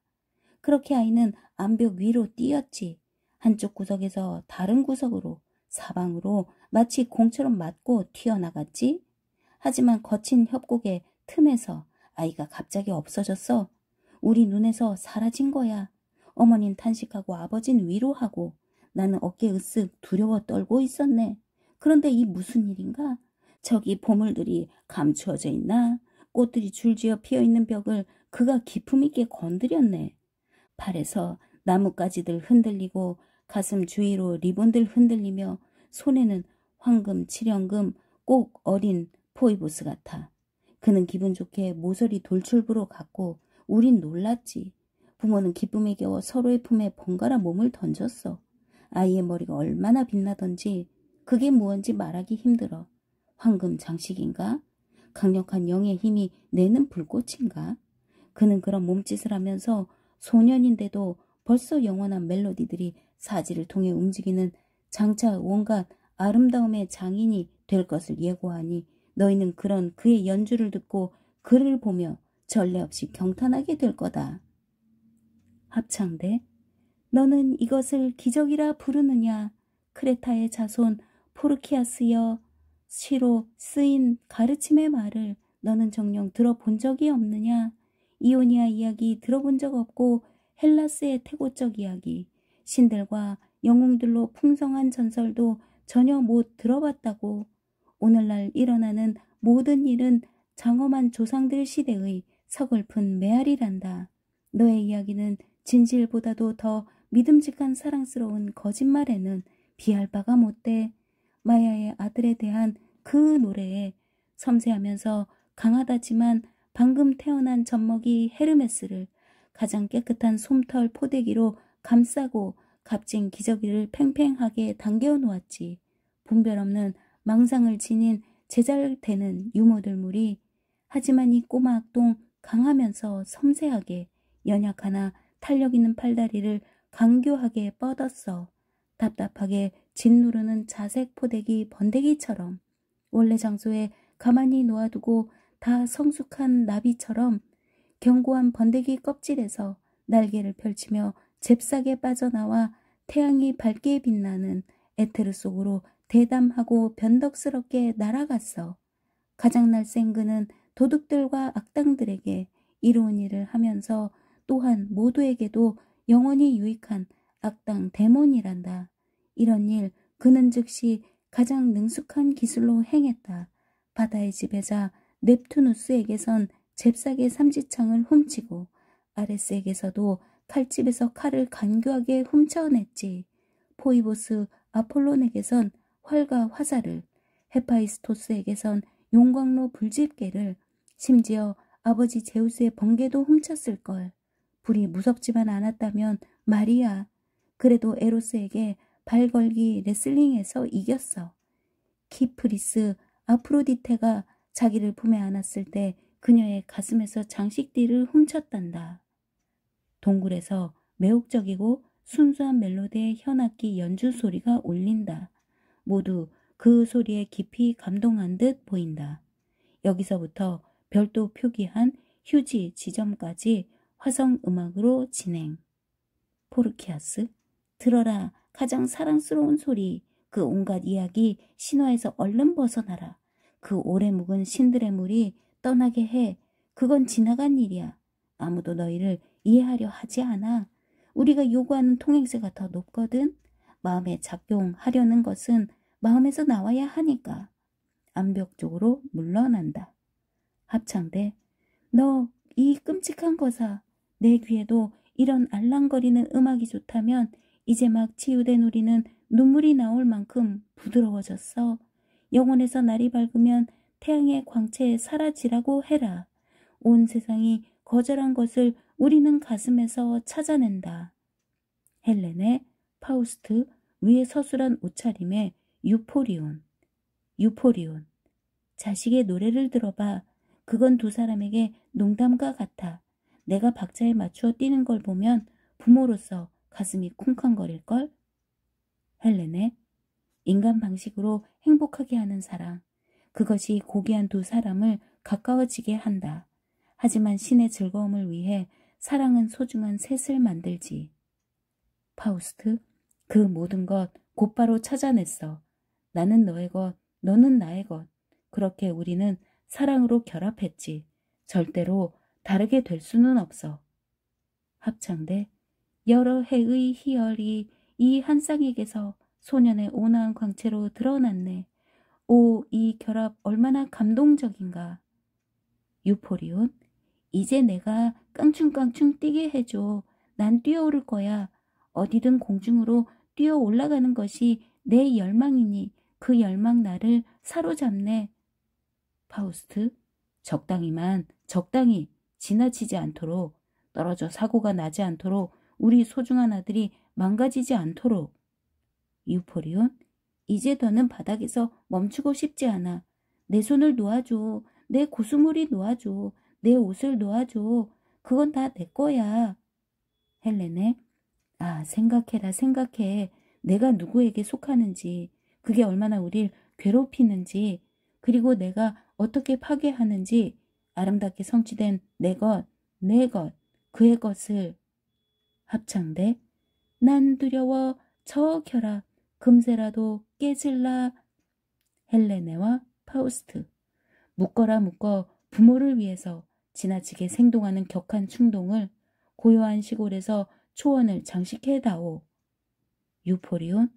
그렇게 아이는 암벽 위로 뛰었지. 한쪽 구석에서 다른 구석으로, 사방으로 마치 공처럼 맞고 튀어나갔지. 하지만 거친 협곡의 틈에서 아이가 갑자기 없어졌어. 우리 눈에서 사라진 거야. 어머닌 탄식하고 아버진 위로하고 나는 어깨 으쓱 두려워 떨고 있었네. 그런데 이 무슨 일인가? 저기 보물들이 감추어져 있나? 꽃들이 줄지어 피어있는 벽을 그가 기품 있게 건드렸네. 팔에서 나뭇가지들 흔들리고 가슴 주위로 리본들 흔들리며 손에는 황금, 칠연금, 꼭 어린 포이보스 같아. 그는 기분 좋게 모서리 돌출부로 갔고 우린 놀랐지. 부모는 기쁨에 겨워 서로의 품에 번갈아 몸을 던졌어. 아이의 머리가 얼마나 빛나던지 그게 무언지 말하기 힘들어. 황금 장식인가? 강력한 영의 힘이 내는 불꽃인가? 그는 그런 몸짓을 하면서 소년인데도 벌써 영원한 멜로디들이 사지를 통해 움직이는 장차 온갖 아름다움의 장인이 될 것을 예고하니 너희는 그런 그의 연주를 듣고 그를 보며 전례 없이 경탄하게 될 거다. 합창대, 너는 이것을 기적이라 부르느냐? 크레타의 자손 포르키아스여, 시로 쓰인 가르침의 말을 너는 정녕 들어본 적이 없느냐? 이오니아 이야기 들어본 적 없고 헬라스의 태고적 이야기, 신들과 영웅들로 풍성한 전설도 전혀 못 들어봤다고. 오늘날 일어나는 모든 일은 장엄한 조상들 시대의 서글픈 메아리란다. 너의 이야기는 진실보다도 더 믿음직한 사랑스러운 거짓말에는 비할 바가 못돼. 마야의 아들에 대한 그 노래에 섬세하면서 강하다지만 방금 태어난 젖먹이 헤르메스를 가장 깨끗한 솜털 포대기로 감싸고 값진 기저귀를 팽팽하게 당겨 놓았지. 분별 없는 망상을 지닌 제잘되는 유모들물이. 하지만 이 꼬마 악동 강하면서 섬세하게 연약하나 탄력 있는 팔다리를 강교하게 뻗었어. 답답하게 짓누르는 자색 포대기 번데기처럼 원래 장소에 가만히 놓아두고 다 성숙한 나비처럼 견고한 번데기 껍질에서 날개를 펼치며 잽싸게 빠져나와 태양이 밝게 빛나는 에테르 속으로 대담하고 변덕스럽게 날아갔어. 가장 날쌘 그는 도둑들과 악당들에게 이로운 일을 하면서 또한 모두에게도 영원히 유익한 악당 데몬이란다. 이런 일 그는 즉시 가장 능숙한 기술로 행했다. 바다의 지배자 넵투누스에게선 잽싸게 삼지창을 훔치고 아레스에게서도 칼집에서 칼을 간교하게 훔쳐냈지. 포이보스 아폴론에게선 활과 화살을, 헤파이스토스에게선 용광로 불집게를, 심지어 아버지 제우스의 번개도 훔쳤을걸. 불이 무섭지만 않았다면 말이야. 그래도 에로스에게 발걸기 레슬링에서 이겼어. 키프리스 아프로디테가 자기를 품에 안았을 때 그녀의 가슴에서 장식띠를 훔쳤단다. 동굴에서 매혹적이고 순수한 멜로디의 현악기 연주 소리가 울린다. 모두 그 소리에 깊이 감동한 듯 보인다. 여기서부터 별도 표기한 휴지 지점까지 화성 음악으로 진행. 포르키아스, 들어라. 가장 사랑스러운 소리. 그 온갖 이야기 신화에서 얼른 벗어나라. 그 오래 묵은 신들의 물이 떠나게 해. 그건 지나간 일이야. 아무도 너희를 이해하려 하지 않아. 우리가 요구하는 통행세가 더 높거든. 마음에 작용하려는 것은 마음에서 나와야 하니까. 암벽 쪽으로 물러난다. 합창대, 너 이 끔찍한 거사. 내 귀에도 이런 알랑거리는 음악이 좋다면 이제 막 치유된 우리는 눈물이 나올 만큼 부드러워졌어. 영혼에서 날이 밝으면 태양의 광채에 사라지라고 해라. 온 세상이 거절한 것을 우리는 가슴에서 찾아낸다. 헬렌의 파우스트. 위에 서술한 옷차림에 유포리온. 유포리온. 자식의 노래를 들어봐. 그건 두 사람에게 농담과 같아. 내가 박자에 맞추어 뛰는 걸 보면 부모로서 가슴이 쿵쾅거릴걸? 헬레네. 인간 방식으로 행복하게 하는 사랑. 그것이 고귀한 두 사람을 가까워지게 한다. 하지만 신의 즐거움을 위해 사랑은 소중한 셋을 만들지. 파우스트. 그 모든 것 곧바로 찾아냈어. 나는 너의 것, 너는 나의 것. 그렇게 우리는 사랑으로 결합했지. 절대로 다르게 될 수는 없어. 합창대. 여러 해의 희열이 이 한 쌍에게서 소년의 온화한 광채로 드러났네. 오, 이 결합 얼마나 감동적인가. 유포리온. 이제 내가 깡충깡충 뛰게 해줘. 난 뛰어오를 거야. 어디든 공중으로 뛰어 올라가는 것이 내 열망이니 그 열망 나를 사로잡네. 파우스트. 적당히만, 적당히 지나치지 않도록, 떨어져 사고가 나지 않도록, 우리 소중한 아들이 망가지지 않도록. 유포리온. 이제 더는 바닥에서 멈추고 싶지 않아. 내 손을 놓아줘. 내 고수물이 놓아줘. 내 옷을 놓아줘. 그건 다 내 거야. 헬레네. 아, 생각해라, 생각해. 내가 누구에게 속하는지, 그게 얼마나 우릴 괴롭히는지, 그리고 내가 어떻게 파괴하는지, 아름답게 성취된 내 것, 그의 것을. 합창대. 난 두려워 저 결합, 금세라도 깨질라. 헬레네와 파우스트. 묶어라 묶어 부모를 위해서 지나치게 생동하는 격한 충동을 고요한 시골에서 초원을 장식해다오. 유포리온.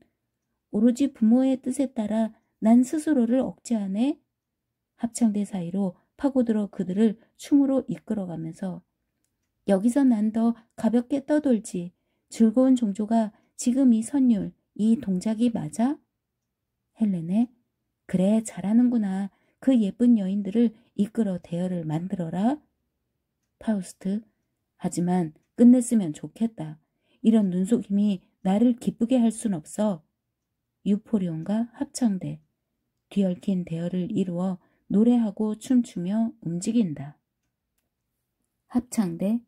오로지 부모의 뜻에 따라 난 스스로를 억제하네. 합창대 사이로 파고들어 그들을 춤으로 이끌어가면서 여기서 난 더 가볍게 떠돌지. 즐거운 종조가 지금 이 선율, 이 동작이 맞아? 헬레네. 그래, 잘하는구나. 그 예쁜 여인들을 이끌어 대열을 만들어라. 파우스트. 하지만 끝냈으면 좋겠다. 이런 눈속임이 나를 기쁘게 할 순 없어. 유포리온과 합창대. 뒤얽힌 대열을 이루어 노래하고 춤추며 움직인다. 합창대.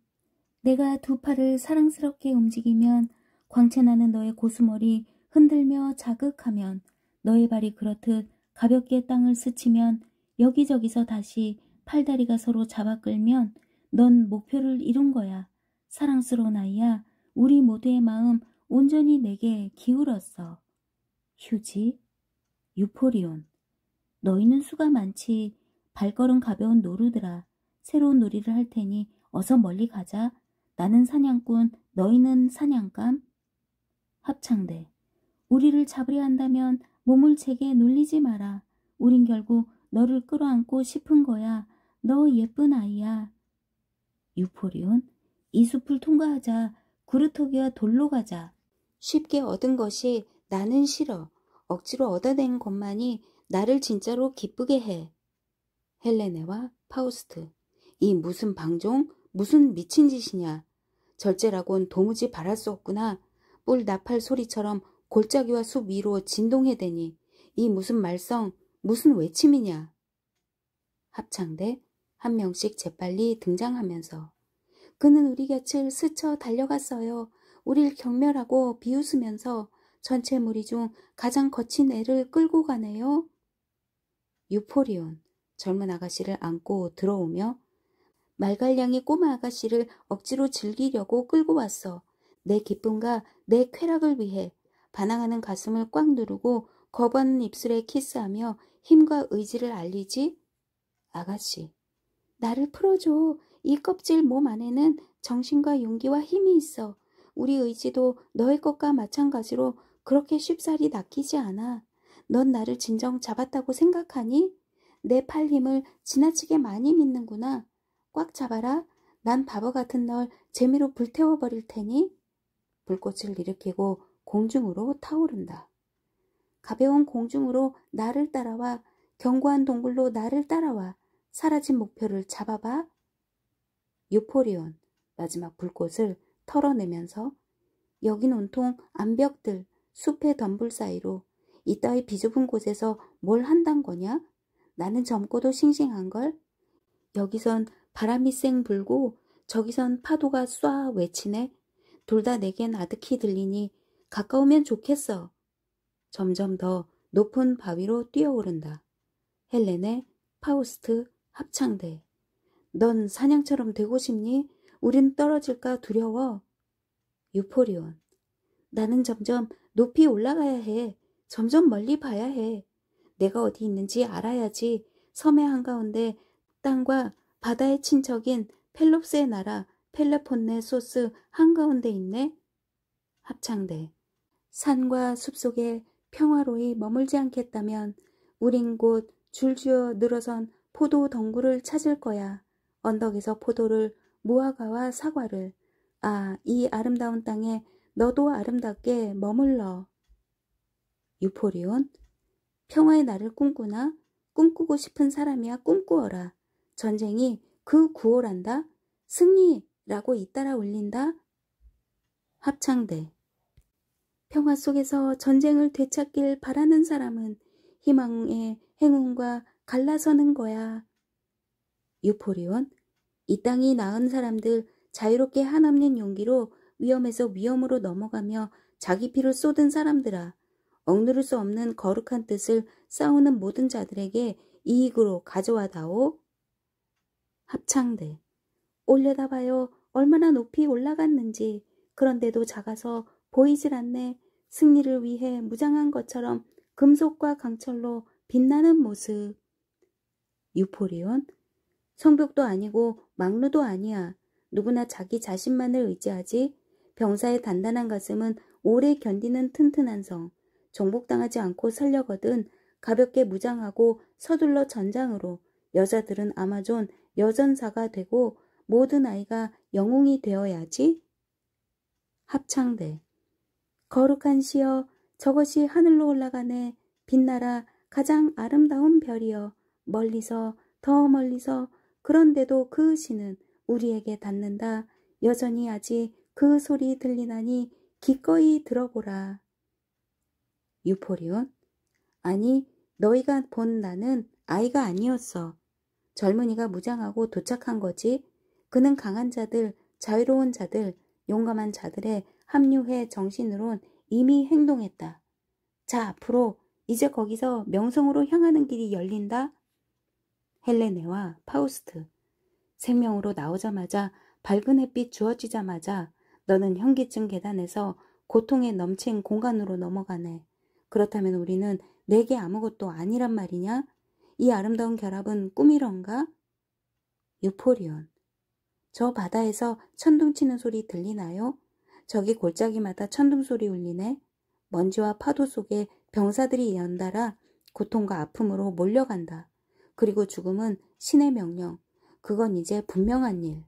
내가 두 팔을 사랑스럽게 움직이면 광채나는 너의 고수머리 흔들며 자극하면 너의 발이 그렇듯 가볍게 땅을 스치면 여기저기서 다시 팔다리가 서로 잡아 끌면 넌 목표를 이룬 거야. 사랑스러운 아이야. 우리 모두의 마음 온전히 내게 기울었어. 휴지. 유포리온. 너희는 수가 많지. 발걸음 가벼운 노루들아. 새로운 놀이를 할 테니 어서 멀리 가자. 나는 사냥꾼, 너희는 사냥감. 합창대. 우리를 잡으려 한다면 몸을 제게 놀리지 마라. 우린 결국 너를 끌어안고 싶은 거야. 너 예쁜 아이야. 유포리온. 이 숲을 통과하자. 구르터기와 돌로 가자. 쉽게 얻은 것이 나는 싫어. 억지로 얻어낸 것만이 나를 진짜로 기쁘게 해. 헬레네와 파우스트. 이 무슨 방종, 무슨 미친 짓이냐. 절제라곤 도무지 바랄 수 없구나. 뿔 나팔 소리처럼 골짜기와 숲 위로 진동해대니 이 무슨 말썽, 무슨 외침이냐. 합창대. 한 명씩 재빨리 등장하면서 그는 우리 곁을 스쳐 달려갔어요. 우릴 경멸하고 비웃으면서 전체 무리 중 가장 거친 애를 끌고 가네요. 유포리온. 젊은 아가씨를 안고 들어오며 말갈량이 꼬마 아가씨를 억지로 즐기려고 끌고 왔어. 내 기쁨과 내 쾌락을 위해. 반항하는 가슴을 꽉 누르고 거부하는 입술에 키스하며 힘과 의지를 알리지. 아가씨. 나를 풀어줘. 이 껍질 몸 안에는 정신과 용기와 힘이 있어. 우리 의지도 너의 것과 마찬가지로 그렇게 쉽사리 낚이지 않아. 넌 나를 진정 잡았다고 생각하니? 내 팔 힘을 지나치게 많이 믿는구나. 꽉 잡아라. 난 바보 같은 널 재미로 불태워버릴 테니. 불꽃을 일으키고 공중으로 타오른다. 가벼운 공중으로 나를 따라와. 견고한 동굴로 나를 따라와. 사라진 목표를 잡아봐. 유포리온. 마지막 불꽃을 털어내면서 여긴 온통 암벽들, 숲의 덤불 사이로 이따위 비좁은 곳에서 뭘 한단 거냐? 나는 젊고도 싱싱한걸? 여기선 바람이 쌩 불고 저기선 파도가 쏴 외치네. 둘 다 내겐 아득히 들리니 가까우면 좋겠어. 점점 더 높은 바위로 뛰어오른다. 헬레네, 파우스트, 합창대. 넌 사냥처럼 되고 싶니? 우린 떨어질까 두려워. 유포리온. 나는 점점 높이 올라가야 해. 점점 멀리 봐야 해. 내가 어디 있는지 알아야지. 섬의 한가운데 땅과 바다의 친척인 펠롭스의 나라 펠레폰네 소스 한가운데 있네. 합창대. 산과 숲속에 평화로이 머물지 않겠다면 우린 곧 줄지어 늘어선 포도 덩굴을 찾을 거야. 언덕에서 포도를, 무화과와 사과를. 아, 이 아름다운 땅에 너도 아름답게 머물러. 유포리온. 평화의 날을 꿈꾸나? 꿈꾸고 싶은 사람이야 꿈꾸어라. 전쟁이 그 구호란다. 승리라고 잇따라 울린다. 합창대. 평화 속에서 전쟁을 되찾길 바라는 사람은 희망의 행운과 갈라서는 거야. 유포리온. 이 땅이 낳은 사람들 자유롭게 한없는 용기로 위험에서 위험으로 넘어가며 자기 피를 쏟은 사람들아. 억누를 수 없는 거룩한 뜻을 싸우는 모든 자들에게 이익으로 가져와다오. 합창대. 올려다봐요. 얼마나 높이 올라갔는지. 그런데도 작아서 보이질 않네. 승리를 위해 무장한 것처럼 금속과 강철로 빛나는 모습. 유포리온. 성벽도 아니고 막루도 아니야. 누구나 자기 자신만을 의지하지. 병사의 단단한 가슴은 오래 견디는 튼튼한 성. 정복당하지 않고 살려거든 가볍게 무장하고 서둘러 전장으로. 여자들은 아마존 여전사가 되고 모든 아이가 영웅이 되어야지. 합창대. 거룩한 시여, 저것이 하늘로 올라가네. 빛나라 가장 아름다운 별이여. 멀리서 더 멀리서. 그런데도 그 시는 우리에게 닿는다. 여전히 아직 그 소리 들리나니 기꺼이 들어보라. 유포리온. 아니, 너희가 본 나는 아이가 아니었어. 젊은이가 무장하고 도착한 거지. 그는 강한 자들, 자유로운 자들, 용감한 자들의 합류해 정신으론 이미 행동했다. 자, 앞으로 이제 거기서 명성으로 향하는 길이 열린다. 헬레네와 파우스트. 생명으로 나오자마자 밝은 햇빛 주어지자마자 너는 현기증 계단에서 고통에 넘친 공간으로 넘어가네. 그렇다면 우리는 내게 아무것도 아니란 말이냐? 이 아름다운 결합은 꿈이런가? 유포리온. 저 바다에서 천둥 치는 소리 들리나요? 저기 골짜기마다 천둥 소리 울리네. 먼지와 파도 속에 병사들이 연달아 고통과 아픔으로 몰려간다. 그리고 죽음은 신의 명령. 그건 이제 분명한 일.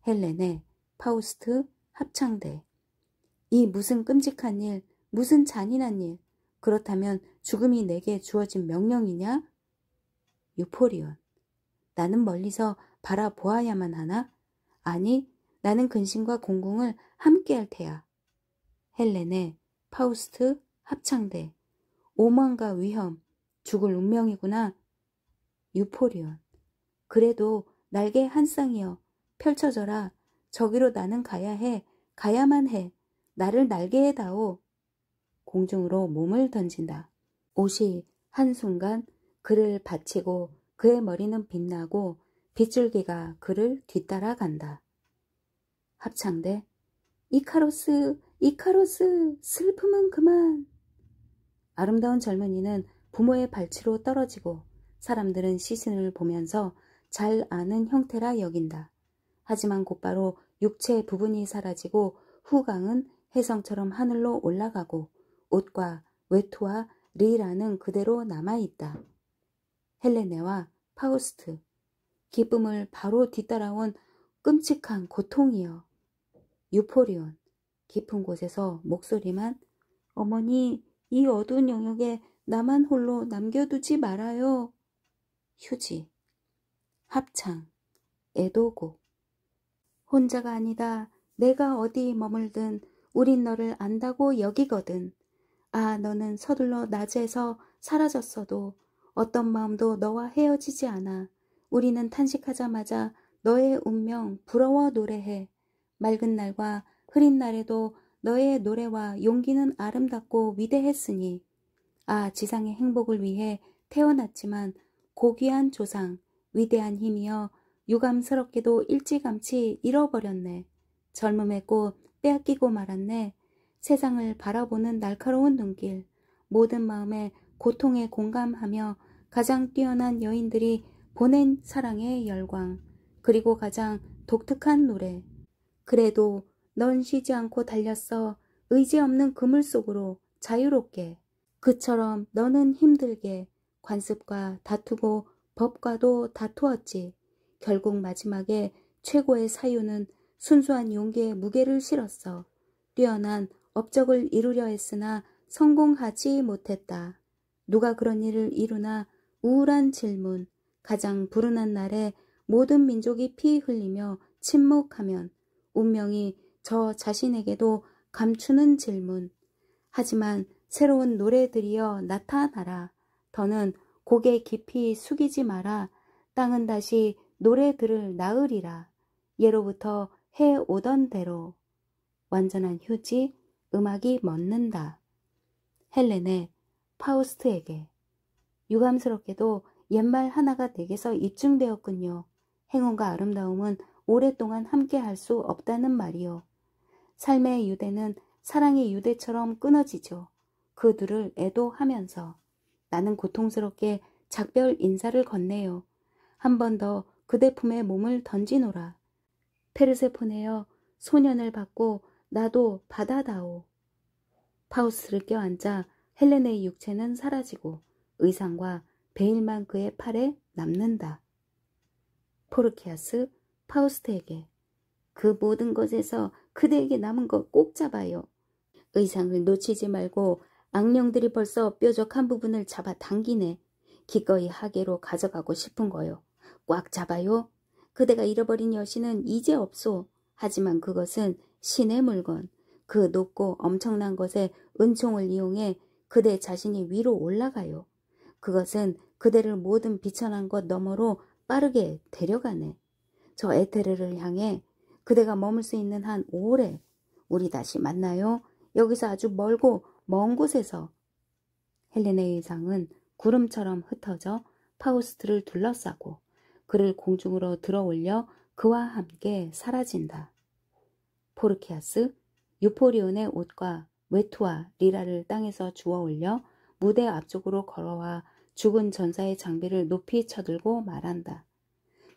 헬레네, 파우스트, 합창대. 이 무슨 끔찍한 일, 무슨 잔인한 일. 그렇다면 죽음이 내게 주어진 명령이냐? 유포리온. 나는 멀리서 바라보아야만 하나? 아니, 나는 근심과 공공을 함께할 테야. 헬레네, 파우스트, 합창대. 오만과 위험, 죽을 운명이구나. 유포리온. 그래도 날개 한 쌍이여 펼쳐져라. 저기로 나는 가야 해. 가야만 해. 나를 날개에 닿오. 공중으로 몸을 던진다. 옷이 한순간 그를 받치고 그의 머리는 빛나고 빗줄기가 그를 뒤따라 간다. 합창대. 이카로스, 이카로스, 슬픔은 그만. 아름다운 젊은이는 부모의 발치로 떨어지고 사람들은 시신을 보면서 잘 아는 형태라 여긴다. 하지만 곧바로 육체의 부분이 사라지고 후광은 혜성처럼 하늘로 올라가고 옷과 외투와 리라는 그대로 남아있다. 헬레네와 파우스트. 기쁨을 바로 뒤따라온 끔찍한 고통이여. 유포리온. 깊은 곳에서 목소리만 어머니 이 어두운 영역에 나만 홀로 남겨두지 말아요. 휴지. 합창. 애도곡. 혼자가 아니다. 내가 어디 머물든 우린 너를 안다고 여기거든. 아, 너는 서둘러 낮에서 사라졌어도 어떤 마음도 너와 헤어지지 않아. 우리는 탄식하자마자 너의 운명 부러워 노래해. 맑은 날과 흐린 날에도 너의 노래와 용기는 아름답고 위대했으니. 아, 지상의 행복을 위해 태어났지만 고귀한 조상, 위대한 힘이여 유감스럽게도 일찌감치 잃어버렸네. 젊음의 꽃 빼앗기고 말았네. 세상을 바라보는 날카로운 눈길, 모든 마음에 고통에 공감하며 가장 뛰어난 여인들이 보낸 사랑의 열광, 그리고 가장 독특한 노래. 그래도 넌 쉬지 않고 달렸어. 의지 없는 그물 속으로 자유롭게. 그처럼 너는 힘들게 관습과 다투고 법과도 다투었지. 결국 마지막에 최고의 사유는 순수한 용기에 무게를 실었어. 뛰어난 업적을 이루려 했으나 성공하지 못했다. 누가 그런 일을 이루나 우울한 질문. 가장 불운한 날에 모든 민족이 피 흘리며 침묵하면 운명이 저 자신에게도 감추는 질문. 하지만 새로운 노래들이여 나타나라. 더는 고개 깊이 숙이지 마라. 땅은 다시 노래들을 낳으리라. 예로부터 해오던 대로. 완전한 휴지, 음악이 멎는다. 헬렌의 파우스트에게. 유감스럽게도 옛말 하나가 내게서 입증되었군요. 행운과 아름다움은 오랫동안 함께할 수 없다는 말이요. 삶의 유대는 사랑의 유대처럼 끊어지죠. 그 둘을 애도하면서 나는 고통스럽게 작별 인사를 건네요. 한 번 더 그대 품에 몸을 던지노라. 페르세포네여, 소년을 받고 나도 받아다오. 파우스를 껴안자 헬렌의 육체는 사라지고 의상과 베일만 그의 팔에 남는다. 포르키아스 파우스트에게. 그 모든 것에서 그대에게 남은 것 꼭 잡아요. 의상을 놓치지 말고 악령들이 벌써 뾰족한 부분을 잡아 당기네. 기꺼이 하계로 가져가고 싶은 거요. 꽉 잡아요. 그대가 잃어버린 여신은 이제 없소. 하지만 그것은 신의 물건. 그 높고 엄청난 것에 은총을 이용해 그대 자신이 위로 올라가요. 그것은 그대를 모든 비천한 것 너머로 빠르게 데려가네. 저 에테르를 향해. 그대가 머물 수 있는 한 오래. 우리 다시 만나요. 여기서 아주 멀고 먼 곳에서. 헬렌의 의상은 구름처럼 흩어져 파우스트를 둘러싸고 그를 공중으로 들어올려 그와 함께 사라진다. 포르키아스, 유포리온의 옷과 외투와 리라를 땅에서 주워 올려 무대 앞쪽으로 걸어와 죽은 전사의 장비를 높이 쳐들고 말한다.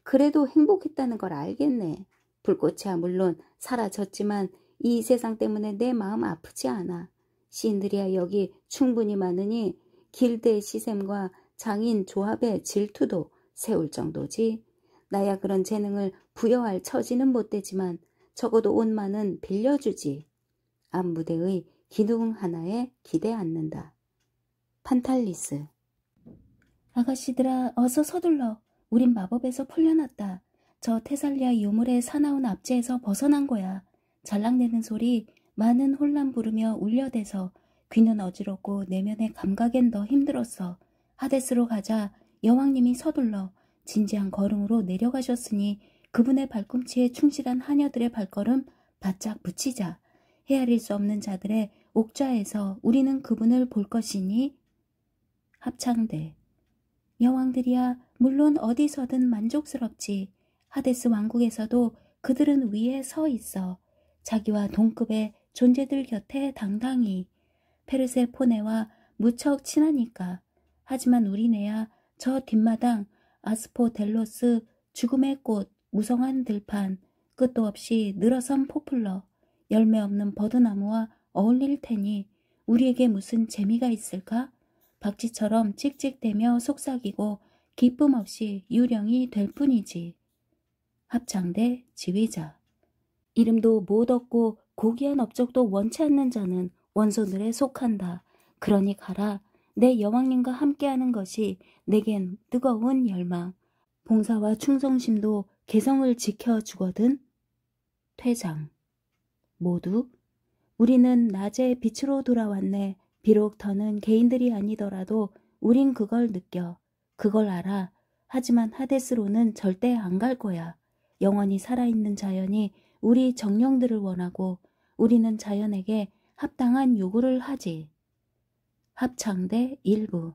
그래도 행복했다는 걸 알겠네. 불꽃이야 물론 사라졌지만 이 세상 때문에 내 마음 아프지 않아. 시인들이야 여기 충분히 많으니 길드의 시샘과 장인 조합의 질투도 세울 정도지. 나야 그런 재능을 부여할 처지는 못 되지만 적어도 옷만은 빌려주지. 앞무대의 기둥 하나에 기대 앉는다. 판탈리스. 아가씨들아, 어서 서둘러. 우린 마법에서 풀려났다. 저 테살리아 유물의 사나운 압제에서 벗어난 거야. 잘랑대는 소리, 많은 혼란 부르며 울려대서 귀는 어지럽고 내면의 감각엔 더 힘들었어. 하데스로 가자. 여왕님이 서둘러 진지한 걸음으로 내려가셨으니 그분의 발꿈치에 충실한 하녀들의 발걸음 바짝 붙이자. 헤아릴 수 없는 자들의 옥좌에서 우리는 그분을 볼 것이니. 합창대. 여왕들이야 물론 어디서든 만족스럽지. 하데스 왕국에서도 그들은 위에 서 있어. 자기와 동급의 존재들 곁에 당당히. 페르세포네와 무척 친하니까. 하지만 우리네야 저 뒷마당 아스포델로스 죽음의 꽃 무성한 들판 끝도 없이 늘어선 포플러 열매 없는 버드나무와 어울릴 테니 우리에게 무슨 재미가 있을까? 박쥐처럼 찍찍대며 속삭이고 기쁨 없이 유령이 될 뿐이지. 합창대 지휘자. 이름도 못 얻고 고귀한 업적도 원치 않는 자는 원소들에 속한다. 그러니 가라. 내 여왕님과 함께하는 것이 내겐 뜨거운 열망. 봉사와 충성심도 개성을 지켜주거든. 퇴장. 모두 우리는 낮에 빛으로 돌아왔네. 비록 더는 개인들이 아니더라도 우린 그걸 느껴. 그걸 알아. 하지만 하데스로는 절대 안 갈 거야. 영원히 살아있는 자연이 우리 정령들을 원하고 우리는 자연에게 합당한 요구를 하지. 합창대 일부.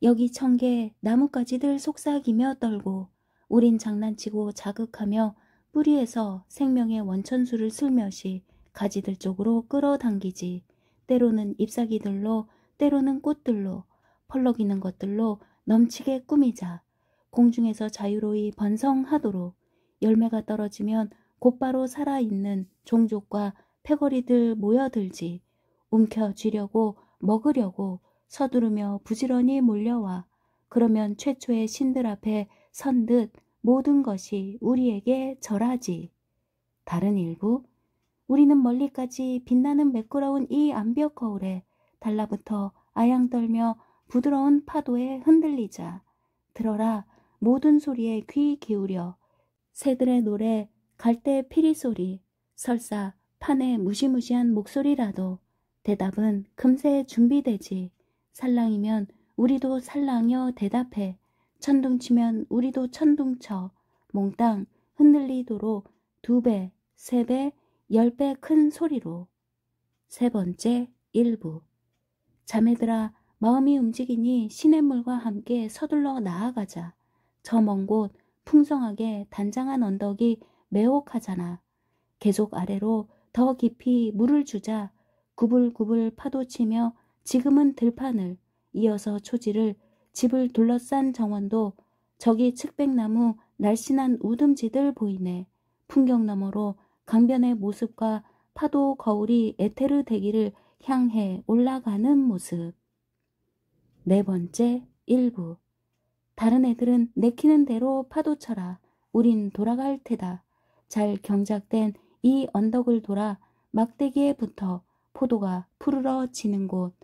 여기 청개 나뭇가지들 속삭이며 떨고 우린 장난치고 자극하며 뿌리에서 생명의 원천수를 슬며시 가지들 쪽으로 끌어당기지. 때로는 잎사귀들로 때로는 꽃들로 펄럭이는 것들로 넘치게 꾸미자. 공중에서 자유로이 번성하도록 열매가 떨어지면 곧바로 살아있는 종족과 패거리들 모여들지. 움켜쥐려고 먹으려고 서두르며 부지런히 몰려와. 그러면 최초의 신들 앞에 선 듯 모든 것이 우리에게 절하지. 다른 일부. 우리는 멀리까지 빛나는 매끄러운 이 암벽 거울에 달라붙어 아양떨며 부드러운 파도에 흔들리자. 들어라, 모든 소리에 귀 기울여. 새들의 노래, 갈대 피리 소리, 설사 판의 무시무시한 목소리라도 대답은 금세 준비되지. 살랑이면 우리도 살랑여 대답해. 천둥치면 우리도 천둥쳐. 몽땅 흔들리도록 2배, 3배, 10배 큰 소리로. 세 번째 일부. 자매들아, 마음이 움직이니 시냇물과 함께 서둘러 나아가자. 저 먼 곳 풍성하게 단장한 언덕이 매혹하잖아. 계속 아래로 더 깊이 물을 주자. 구불구불 파도치며 지금은 들판을 이어서 초지를 집을 둘러싼 정원도 저기 측백나무 날씬한 우듬지들 보이네. 풍경 너머로 강변의 모습과 파도 거울이 에테르 대기를 향해 올라가는 모습. 네 번째 일부. 다른 애들은 내키는 대로 파도 쳐라. 우린 돌아갈 테다. 잘 경작된 이 언덕을 돌아 막대기에 붙어 포도가 푸르러 지는 곳.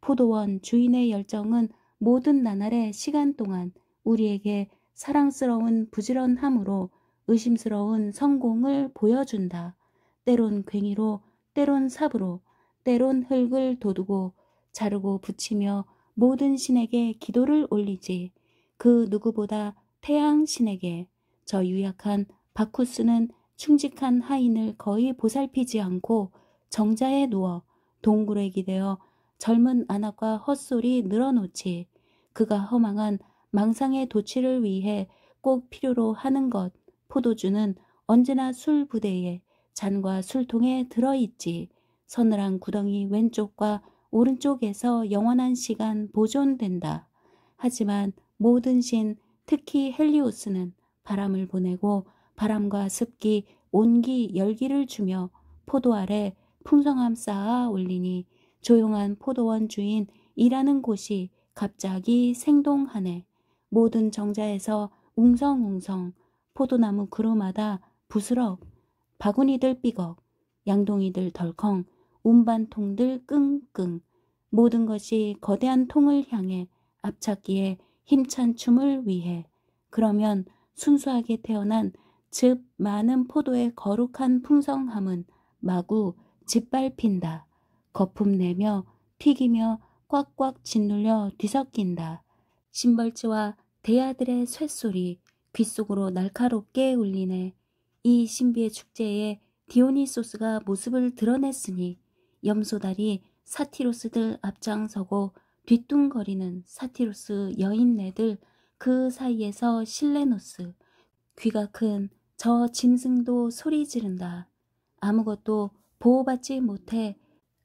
포도원 주인의 열정은 모든 나날의 시간 동안 우리에게 사랑스러운 부지런함으로 의심스러운 성공을 보여준다. 때론 괭이로, 때론 삽으로, 때론 흙을 도두고 자르고 붙이며 모든 신에게 기도를 올리지. 그 누구보다 태양 신에게. 저 유약한 바쿠스는 충직한 하인을 거의 보살피지 않고 정자에 누워 동굴에 기대어 젊은 안악과 헛소리 늘어놓지. 그가 허망한 망상의 도취를 위해 꼭 필요로 하는 것. 포도주는 언제나 술 부대에 잔과 술통에 들어있지. 서늘한 구덩이 왼쪽과 오른쪽에서 영원한 시간 보존된다. 하지만 모든 신, 특히 헬리오스는 바람을 보내고 바람과 습기, 온기, 열기를 주며 포도 아래 풍성함 쌓아 올리니 조용한 포도원 주인 일하는 곳이 갑자기 생동하네. 모든 정자에서 웅성웅성 포도나무 그루마다 부스럭, 바구니들 삐걱, 양동이들 덜컹, 운반통들 끙끙. 모든 것이 거대한 통을 향해 앞찾기에 힘찬 춤을 위해. 그러면 순수하게 태어난 즉 많은 포도의 거룩한 풍성함은 마구 짓밟힌다. 거품내며 튀기며 꽉꽉 짓눌려 뒤섞인다. 심벌치와 대야들의 쇳소리 귓속으로 날카롭게 울리네. 이 신비의 축제에 디오니소스가 모습을 드러냈으니 염소다리 사티로스들 앞장서고 뒤뚱거리는 사티로스 여인네들 그 사이에서 실레노스 귀가 큰 저 짐승도 소리 지른다. 아무것도 보호받지 못해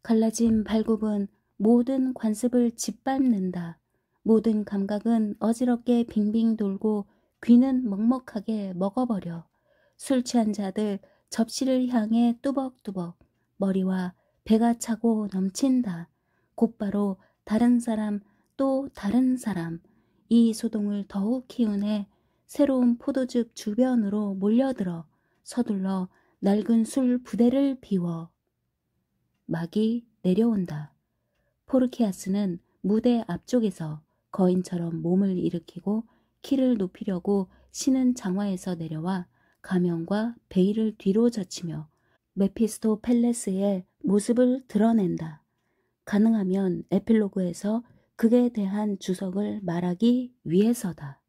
갈라진 발굽은 모든 관습을 짓밟는다. 모든 감각은 어지럽게 빙빙 돌고 귀는 먹먹하게 먹어버려. 술 취한 자들 접시를 향해 뚜벅뚜벅 머리와 배가 차고 넘친다. 곧바로 다른 사람 또 다른 사람 이 소동을 더욱 키우네. 새로운 포도즙 주변으로 몰려들어 서둘러 낡은 술 부대를 비워. 막이 내려온다. 포르키아스는 무대 앞쪽에서 거인처럼 몸을 일으키고 키를 높이려고 신은 장화에서 내려와 가면과 베일을 뒤로 젖히며 메피스토펠레스의 모습을 드러낸다. 가능하면 에필로그에서 극에 대한 주석을 말하기 위해서다.